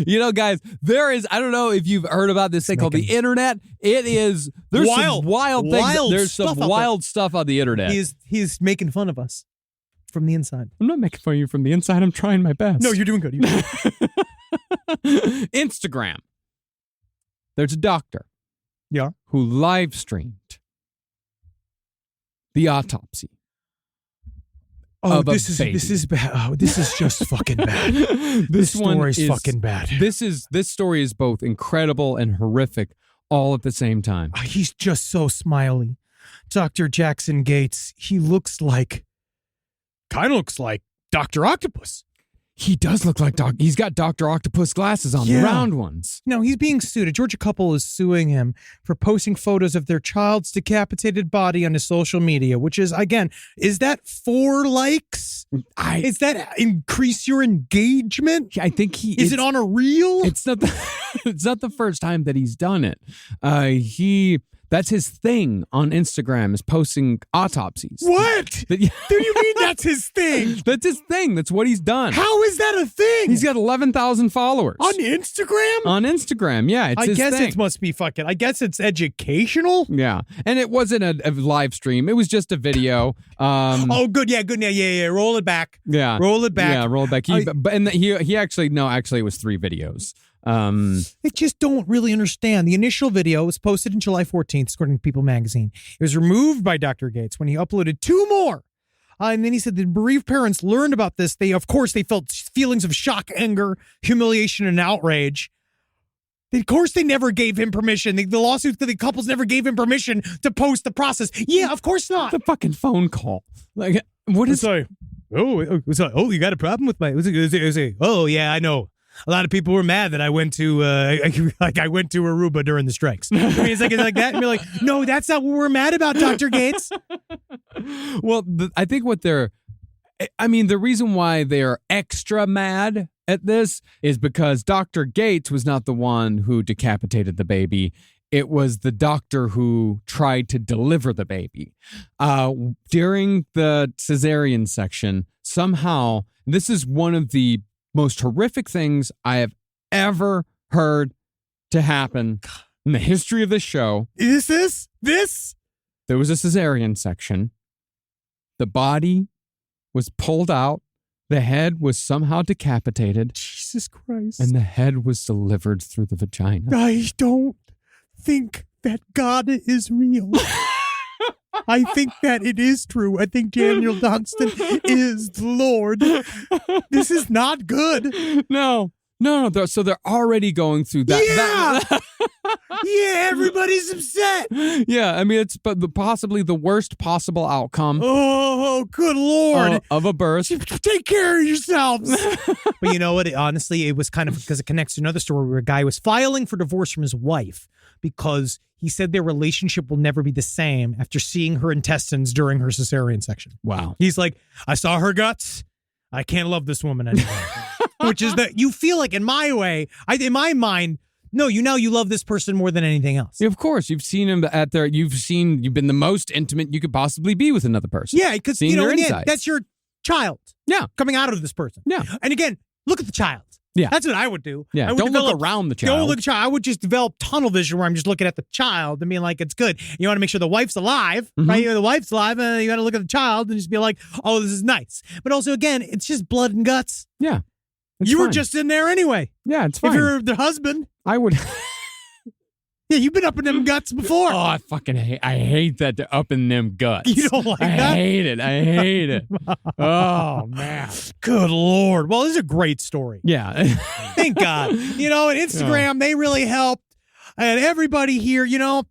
You know, guys, there is, I don't know if you've heard about this thing called the internet. There's some wild things. There's some wild stuff on the internet. He's making fun of us from the inside. I'm not making fun of you from the inside. I'm trying my best. No, you're doing good. Instagram. There's a doctor. Yeah. Who live streamed the autopsy. This is bad. Oh, this is just fucking bad. This story is fucking bad. This story is both incredible and horrific all at the same time. He's just so smiley. Dr. Jackson Gates, he kind of looks like Dr. Octopus. He does look like he's got Dr. Octopus glasses on, the round ones. No, he's being sued. A Georgia couple is suing him for posting photos of their child's decapitated body on his social media, which is, again, is that 4 likes? Is that increase your engagement? I think Is it on a reel? It's not the first time that he's done it. That's his thing on Instagram, is posting autopsies. What? Do you mean that's his thing? That's his thing. That's what he's done. How is that a thing? He's got 11,000 followers. On Instagram? On Instagram, yeah. It's his thing. It must be fucking, I guess it's educational? Yeah. And it wasn't a live stream. It was just a video. Oh, good. Yeah, good. Yeah. Roll it back. Yeah. Roll it back. Yeah, roll it back. He actually, it was 3 videos. I just don't really understand. The initial video was posted on July 14th, according to People magazine. It was removed by Dr. Gates when he uploaded 2 more. And then he said the bereaved parents learned about this. They felt feelings of shock, anger, humiliation, and outrage. Of course, they never gave him permission. The lawsuit to the couples never gave him permission to post the process. Yeah, of course not. It's a fucking phone call. Like, what is? Sorry. Oh, you got a problem with my? Oh, yeah, I know. A lot of people were mad that I went to Aruba during the strikes. I mean, it's like that, and you're like, no, that's not what we're mad about, Dr. Gates. Well, I think the reason why they're extra mad at this is because Dr. Gates was not the one who decapitated the baby. It was the doctor who tried to deliver the baby. During the cesarean section, somehow, this is one of the most horrific things I have ever heard to happen in the history of this show. Is this? There was a cesarean section. The body was pulled out. The head was somehow decapitated. Jesus Christ. And the head was delivered through the vagina. I don't think that God is real. I think that it is true. I think Daniel Dunstan is the Lord. This is not good. No. So they're already going through that. Yeah, everybody's upset. Yeah, I mean, it's possibly the worst possible outcome. Oh, good Lord. Of a birth. Take care of yourselves. But you know what? Honestly, it was kind of because it connects to another story where a guy was filing for divorce from his wife because he said their relationship will never be the same after seeing her intestines during her cesarean section. Wow. He's like, I saw her guts. I can't love this woman anymore. Which is that you feel like in my mind, no, you love this person more than anything else. Of course, you've seen him you've been the most intimate you could possibly be with another person. Yeah, because that's your child. Yeah. Coming out of this person. Yeah. And again, look at the child. Yeah. That's what I would do. Yeah. I would Don't look around the child. Don't look at the child. I would just develop tunnel vision where I'm just looking at the child and being like, it's good. You want to make sure the wife's alive, right? The wife's alive, and you got to look at the child and just be like, oh, this is nice. But also, again, it's just blood and guts. Yeah. You were just in there anyway. Yeah, it's fine. If you're the husband. I would. Yeah, you've been up in them guts before. Oh, I hate that up in them guts. You don't like that? I hate it. Oh, man. Good Lord. Well, this is a great story. Yeah. Thank God. And Instagram, they really helped. And everybody here, Mr.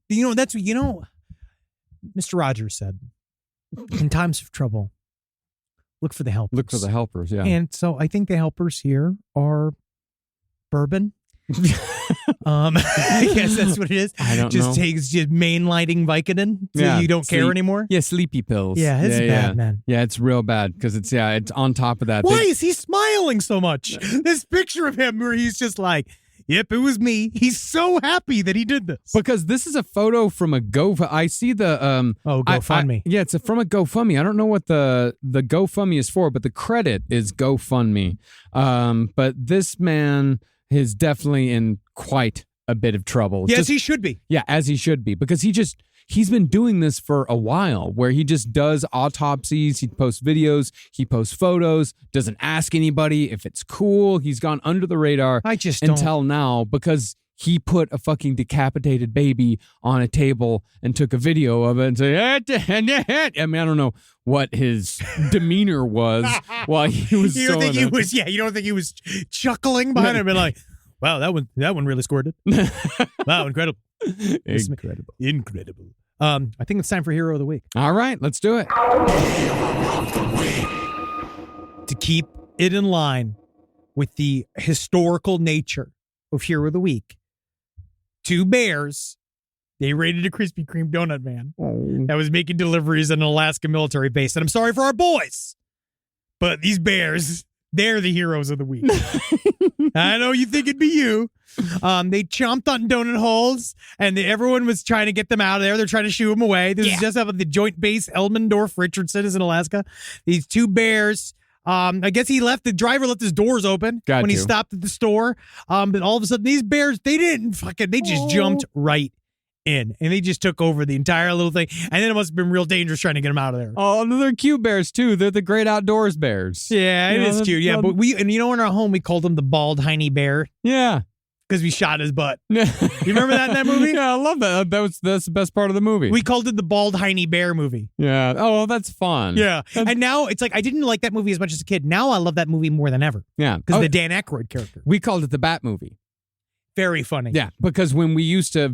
Rogers said, in times of trouble, look for the helpers. Look for the helpers, yeah. And so I think the helpers here are bourbon. I guess that's what it is. I don't know. Takes just mainlighting Vicodin so you don't care anymore. Yeah, sleepy pills. Yeah, it's bad, man. Yeah, it's real bad because it's on top of that. Why is he smiling so much? This picture of him where he's just like, yep, it was me. He's so happy that he did this. Because this is a photo from a I see the GoFundMe. Yeah, it's from a GoFundMe. I don't know what the GoFundMe is for, but the credit is GoFundMe. But this man is definitely in quite a bit of trouble. Yes, he should be. Yeah, as he should be, because he's been doing this for a while where he just does autopsies, he posts videos, he posts photos, doesn't ask anybody if it's cool. He's gone under the radar until now because he put a fucking decapitated baby on a table and took a video of it and said, I mean, I don't know what his demeanor was while he was you don't think he was chuckling behind him and like, wow, that one really scored it. Wow, incredible. Incredible. I think it's time for Hero of the Week. All right, let's do it. To keep it in line with the historical nature of Hero of the Week, 2 bears, they raided a Krispy Kreme donut van that was making deliveries at an Alaska military base. And I'm sorry for our boys, but these bears, they're the heroes of the week. I know you think it'd be you. They chomped on donut holes, and everyone was trying to get them out of there. They're trying to shoo them away. This is just up at the Joint Base Elmendorf-Richardson is in Alaska. These 2 bears... I guess the driver left his doors open when he stopped at the store. But all of a sudden, these bears, they just jumped right in. And they just took over the entire little thing. And then it must have been real dangerous trying to get them out of there. Oh, and they're cute bears, too. They're the great outdoors bears. Yeah, it is cute. Yeah, but in our home, we called him the bald, hiney bear. Yeah. Because we shot his butt. You remember that in that movie? Yeah, I love that. That's the best part of the movie. We called it the Bald Hiney Bear movie. Yeah. Oh, that's fun. Yeah. And now it's like, I didn't like that movie as much as a kid. Now I love that movie more than ever. Yeah. Because of the Dan Aykroyd character. We called it the Bat movie. Very funny. Yeah, because when we used to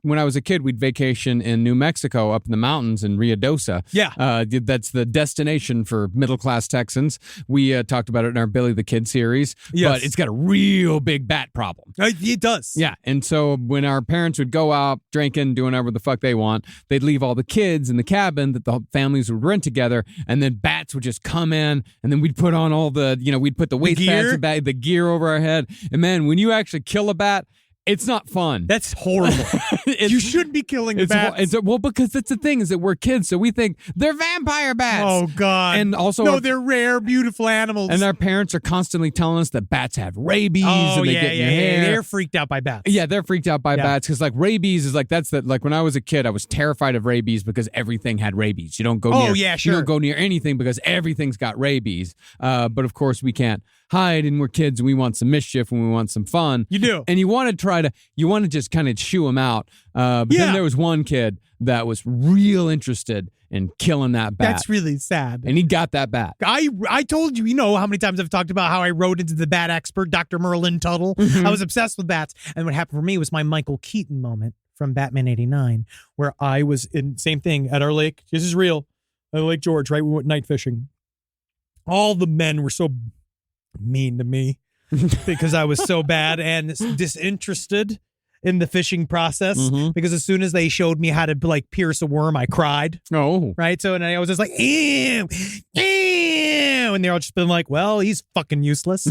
when I was a kid, we'd vacation in New Mexico up in the mountains in Ruidoso. Yeah. That's the destination for middle-class Texans. We talked about it in our Billy the Kid series. Yes. But it's got a real big bat problem. It does. Yeah, and so when our parents would go out drinking, doing whatever the fuck they want, they'd leave all the kids in the cabin that the families would rent together, and then bats would just come in, and then we'd put on all the, we'd put the waist pads and the gear over our head. And man, when you actually kill a bat, It's not fun. That's horrible. You shouldn't be killing bats. Well, because that's the thing is that we're kids, so we think they're vampire bats. Oh, God. And also, no, they're rare, beautiful animals. And our parents are constantly telling us that bats have rabies and they get in your hair. They're freaked out by bats. Yeah, they're freaked out by bats because like rabies is like like when I was a kid, I was terrified of rabies because everything had rabies. You don't go near. You don't go near anything because everything's got rabies. But of course we can't hide, and we're kids and we want some mischief and we want some fun. You do. And you want to just kind of shoo them out. But then there was one kid that was real interested in killing that bat. That's really sad. And he got that bat. I told you, how many times I've talked about how I rode into the bat expert, Dr. Merlin Tuttle. I was obsessed with bats. And what happened for me was my Michael Keaton moment from Batman 89, where I was in, same thing, at our lake. This is real. At Lake George, right? We went night fishing. All the men were so mean to me because I was so bad and disinterested in the fishing process, because as soon as they showed me how to like pierce a worm, I cried. Oh, right. So, and I was just like, ew, and they're all just been like, well, he's fucking useless,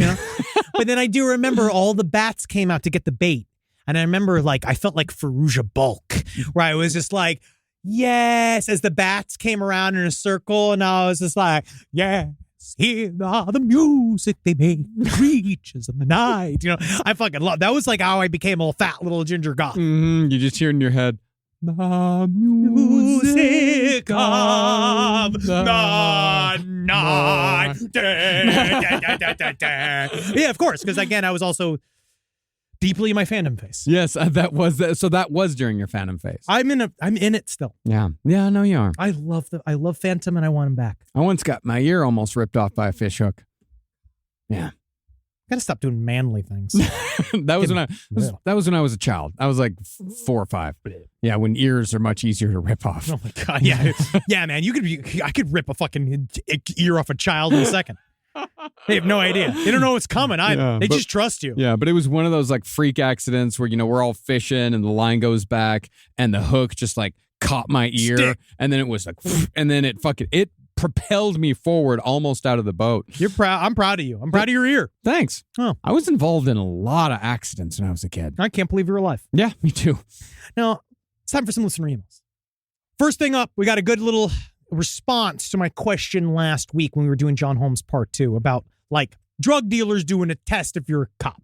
But then I do remember all the bats came out to get the bait, and I remember like I felt like Farouja Bulk, where I was just like, yes, as the bats came around in a circle, and I was just like, yeah. Hear the music they make, creatures of the night. I fucking love that. Was like how I became a fat little ginger goth. You just hear in your head, the music of the night. Yeah, of course, because again, I was also deeply in my fandom phase. Yes, that was so. That was during your fandom phase. I'm in it still. Yeah, I know you are. I love Phantom, and I want him back. I once got my ear almost ripped off by a fish hook. Yeah, gotta stop doing manly things. that was when I was a child. I was like 4 or 5. Yeah, when ears are much easier to rip off. Oh my God! Yeah, yeah, man. I could rip a fucking ear off a child in a second. They have no idea. They don't know what's coming either. They just trust you. Yeah, but it was one of those like freak accidents where, we're all fishing and the line goes back and the hook just like caught my ear. And then it was like, and then it propelled me forward almost out of the boat. You're proud. I'm proud of you. I'm proud of your ear. Thanks. Oh. I was involved in a lot of accidents when I was a kid. I can't believe you're alive. Yeah, me too. Now, it's time for some listener emails. First thing up, we got a good little response to my question last week when we were doing John Holmes Part 2 about like drug dealers doing a test if you're a cop.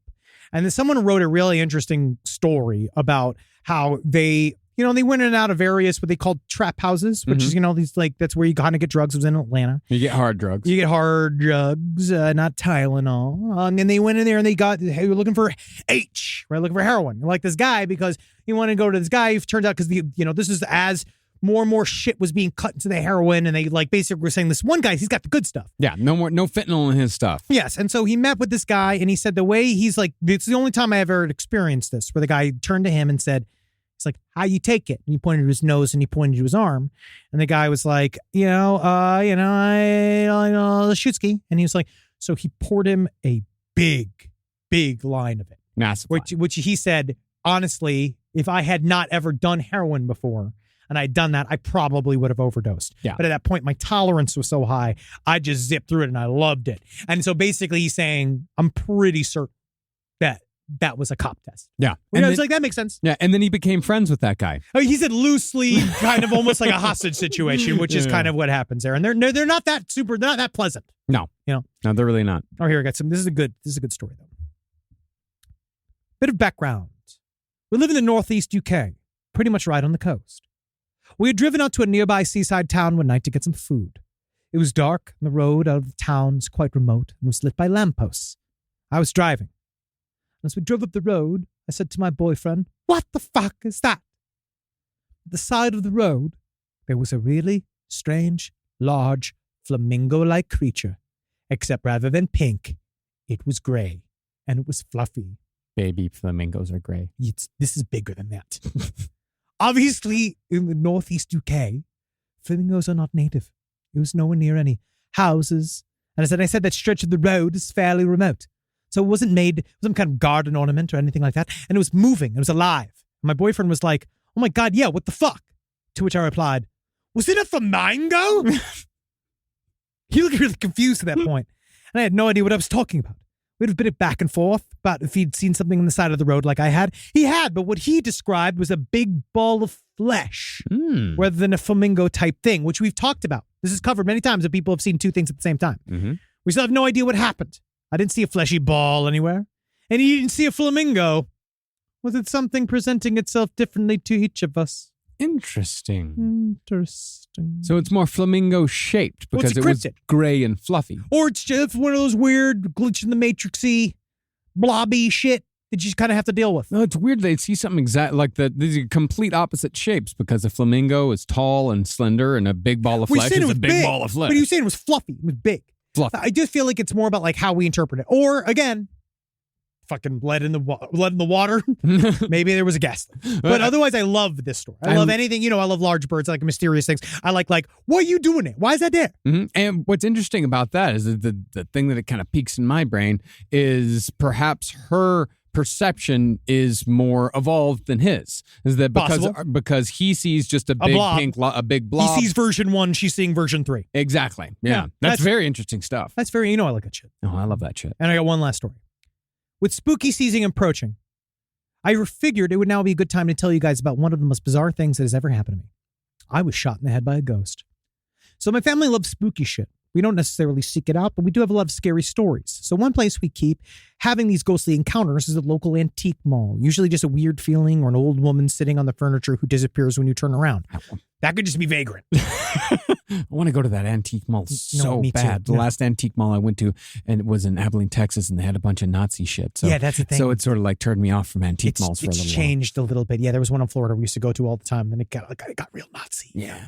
And then someone wrote a really interesting story about how they went in and out of various what they called trap houses, which is, these like, that's where you kind of get drugs. It was in Atlanta. You get hard drugs. You get hard drugs, not Tylenol. And they went in there and they were looking for H, right? Looking for heroin. Like this guy, because he wanted to go to this guy. It turns out because this is as more and more shit was being cut into the heroin, and they like basically were saying this one guy, he's got the good stuff. Yeah, no fentanyl in his stuff. Yes, and so he met with this guy, and he said the way he's like, it's the only time I ever experienced this, where the guy turned to him and said, it's like, how you take it? And he pointed to his nose and he pointed to his arm, and the guy was like, I shootski, and he was like, so he poured him a big line of it, massive, which he said, honestly, if I had not ever done heroin before, and I'd done that, I probably would have overdosed. Yeah. But at that point, my tolerance was so high, I just zipped through it and I loved it. And so basically he's saying, I'm pretty certain that was a cop test. Yeah. And I was like, that makes sense. Yeah. And then he became friends with that guy. I mean, he said loosely, kind of almost like a hostage situation, which is kind of what happens there. And they're not that pleasant. No. No, they're really not. Oh, here I got some. This is a good story though. Bit of background. We live in the northeast UK, pretty much right on the coast. We had driven out to a nearby seaside town one night to get some food. It was dark, and the road out of the town was quite remote and was lit by lampposts. I was driving. As we drove up the road, I said to my boyfriend, "What the fuck is that?" At the side of the road, there was a really strange, large, flamingo-like creature, except rather than pink, it was gray, and it was fluffy. Baby flamingos are gray. This is bigger than that. Obviously, in the northeast UK, flamingos are not native. It was nowhere near any houses. And I said that stretch of the road is fairly remote. So it wasn't made some kind of garden ornament or anything like that. And it was moving. It was alive. My boyfriend was like, "Oh my God, yeah, what the fuck?" To which I replied, "Was it a flamingo?" He looked really confused at that point. And I had no idea what I was talking about. We had a bit of back and forth about if he'd seen something on the side of the road like I had. He had, but what he described was a big ball of flesh rather than a flamingo type thing, which we've talked about. This is covered many times that people have seen two things at the same time. Mm-hmm. We still have no idea what happened. I didn't see a fleshy ball anywhere. And he didn't see a flamingo. Was it something presenting itself differently to each of us? Interesting. Interesting. So it's more flamingo shaped because it was gray and fluffy. Or it's just one of those weird glitch in the matrixy, blobby shit that you just kind of have to deal with. No, it's weird they see something exact like these are complete opposite shapes because a flamingo is tall and slender and a big ball of flesh is a big ball of flesh. But you were saying it was fluffy. It was big. Fluffy. I just feel like it's more about like how we interpret it. Or again, fucking lead in the water. Maybe there was a gas. But otherwise, I love this story. I love anything. I love large birds. I like mysterious things. I like, what are you doing there? Why is that there? Mm-hmm. And what's interesting about that is that the thing that it kind of peaks in my brain is perhaps her perception is more evolved than his. Is that because he sees just a big blob. He sees version 1. She's seeing version 3. Exactly. Yeah. That's very interesting stuff. That's very. I like that shit. Oh, I love that shit. And I got one last story. With spooky season approaching, I figured it would now be a good time to tell you guys about one of the most bizarre things that has ever happened to me. I was shot in the head by a ghost. So my family loves spooky shit. We don't necessarily seek it out, but we do have a lot of scary stories. So one place we keep having these ghostly encounters is a local antique mall. Usually just a weird feeling or an old woman sitting on the furniture who disappears when you turn around. That could just be vagrant. I want to go to that antique mall so bad. The last antique mall I went to, and it was in Abilene, Texas, and they had a bunch of Nazi shit. So, yeah, that's the thing. So it sort of like turned me off from antique malls for a little while. It's changed a little bit. Yeah, there was one in Florida we used to go to all the time, and then it got real Nazi. Yeah.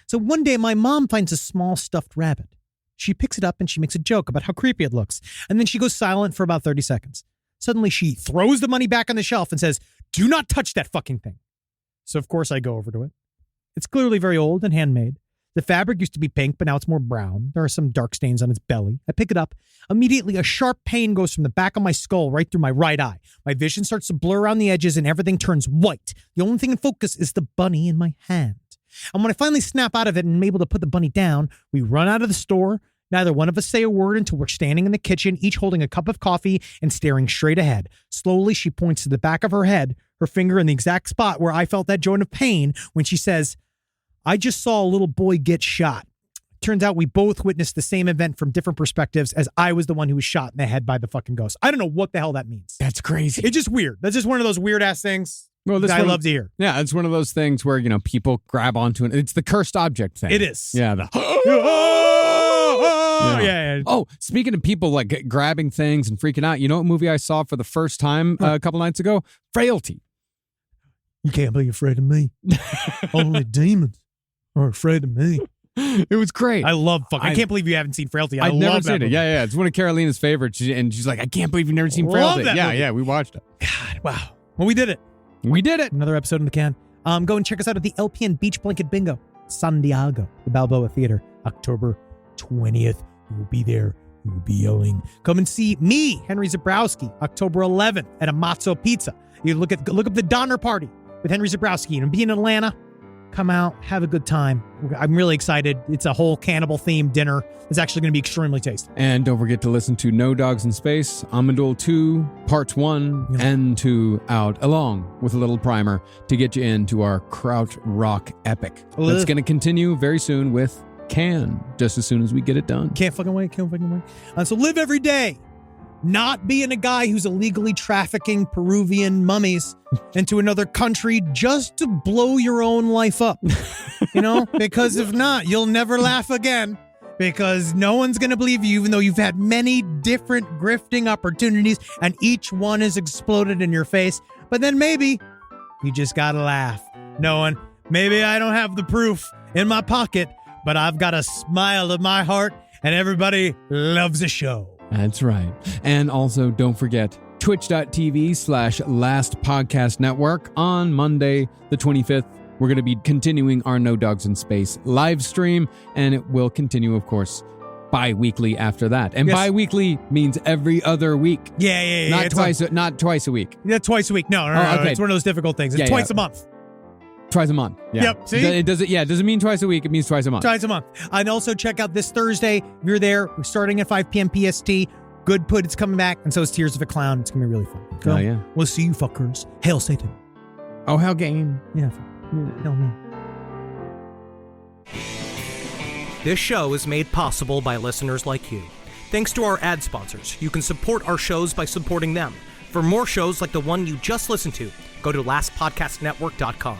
So one day my mom finds a small stuffed rabbit. She picks it up and she makes a joke about how creepy it looks. And then she goes silent for about 30 seconds. Suddenly she throws the money back on the shelf and says, "Do not touch that fucking thing." So of course I go over to it. It's clearly very old and handmade. The fabric used to be pink, but now it's more brown. There are some dark stains on its belly. I pick it up. Immediately, a sharp pain goes from the back of my skull right through my right eye. My vision starts to blur around the edges and everything turns white. The only thing in focus is the bunny in my hand. And when I finally snap out of it and am able to put the bunny down, we run out of the store. Neither one of us say a word until we're standing in the kitchen, each holding a cup of coffee and staring straight ahead. Slowly, she points to the back of her head, her finger in the exact spot where I felt that joint of pain when she says, "I just saw a little boy get shot." Turns out we both witnessed the same event from different perspectives, as I was the one who was shot in the head by the fucking ghost. I don't know what the hell that means. That's crazy. It's just weird. That's just one of those weird ass things that I love to hear. Yeah, it's one of those things where, people grab onto it. It's the cursed object thing. It is. Yeah. Yeah. Oh, speaking of people like grabbing things and freaking out, you know what movie I saw for the first time a couple nights ago? Frailty. You can't be afraid of me. Only demons are afraid of me. It was great. I can't believe you haven't seen Frailty. I've never seen it. Yeah. It's one of Carolina's favorites. And she's like, "I can't believe you've never seen Frailty." Yeah, we watched it. God, wow. Well, we did it. Another episode in the can. Go and check us out at the LPN Beach Blanket Bingo, San Diego, the Balboa Theater, October 20th. We will be there. We will be yelling. Come and see me, Henry Zabrowski, October 11th at Amazzo Pizza. You look up the Donner Party with Henry Zabrowski and be in Atlanta. Come out, have a good time. I'm really excited. It's a whole cannibal themed dinner. It's actually going to be extremely tasty. And don't forget to listen to No Dogs in Space, Amandul 2, Parts 1 and 2 out, along with a little primer to get you into our Kraut Rock epic. That's going to continue very soon with Can, just as soon as we get it done. Can't fucking wait. So live every day. Not being a guy who's illegally trafficking Peruvian mummies into another country just to blow your own life up. Because if not, you'll never laugh again. Because no one's going to believe you, even though you've had many different grifting opportunities and each one has exploded in your face. But then maybe you just got to laugh. Knowing maybe I don't have the proof in my pocket, but I've got a smile of my heart and everybody loves a show. That's right. And also, don't forget, twitch.tv/Last Podcast Network on Monday, the 25th. We're going to be continuing our No Dogs in Space live stream, and it will continue, of course, bi-weekly after that. And bi-weekly means every other week. Yeah. Not twice a week. Yeah, twice a week. No. Okay. It's one of those difficult things. It's twice a month. Twice a month. Yeah. Yep. See? It doesn't mean twice a week. It means twice a month. Twice a month. And also check out this Thursday. If you're there, we're starting at 5 p.m. PST. Good Put, coming back, and so is Tears of a Clown. It's going to be really fun. Oh, yeah. We'll see you fuckers. Hail Satan. Oh, hell game. Yeah. Hail me. This show is made possible by listeners like you. Thanks to our ad sponsors, you can support our shows by supporting them. For more shows like the one you just listened to, go to lastpodcastnetwork.com.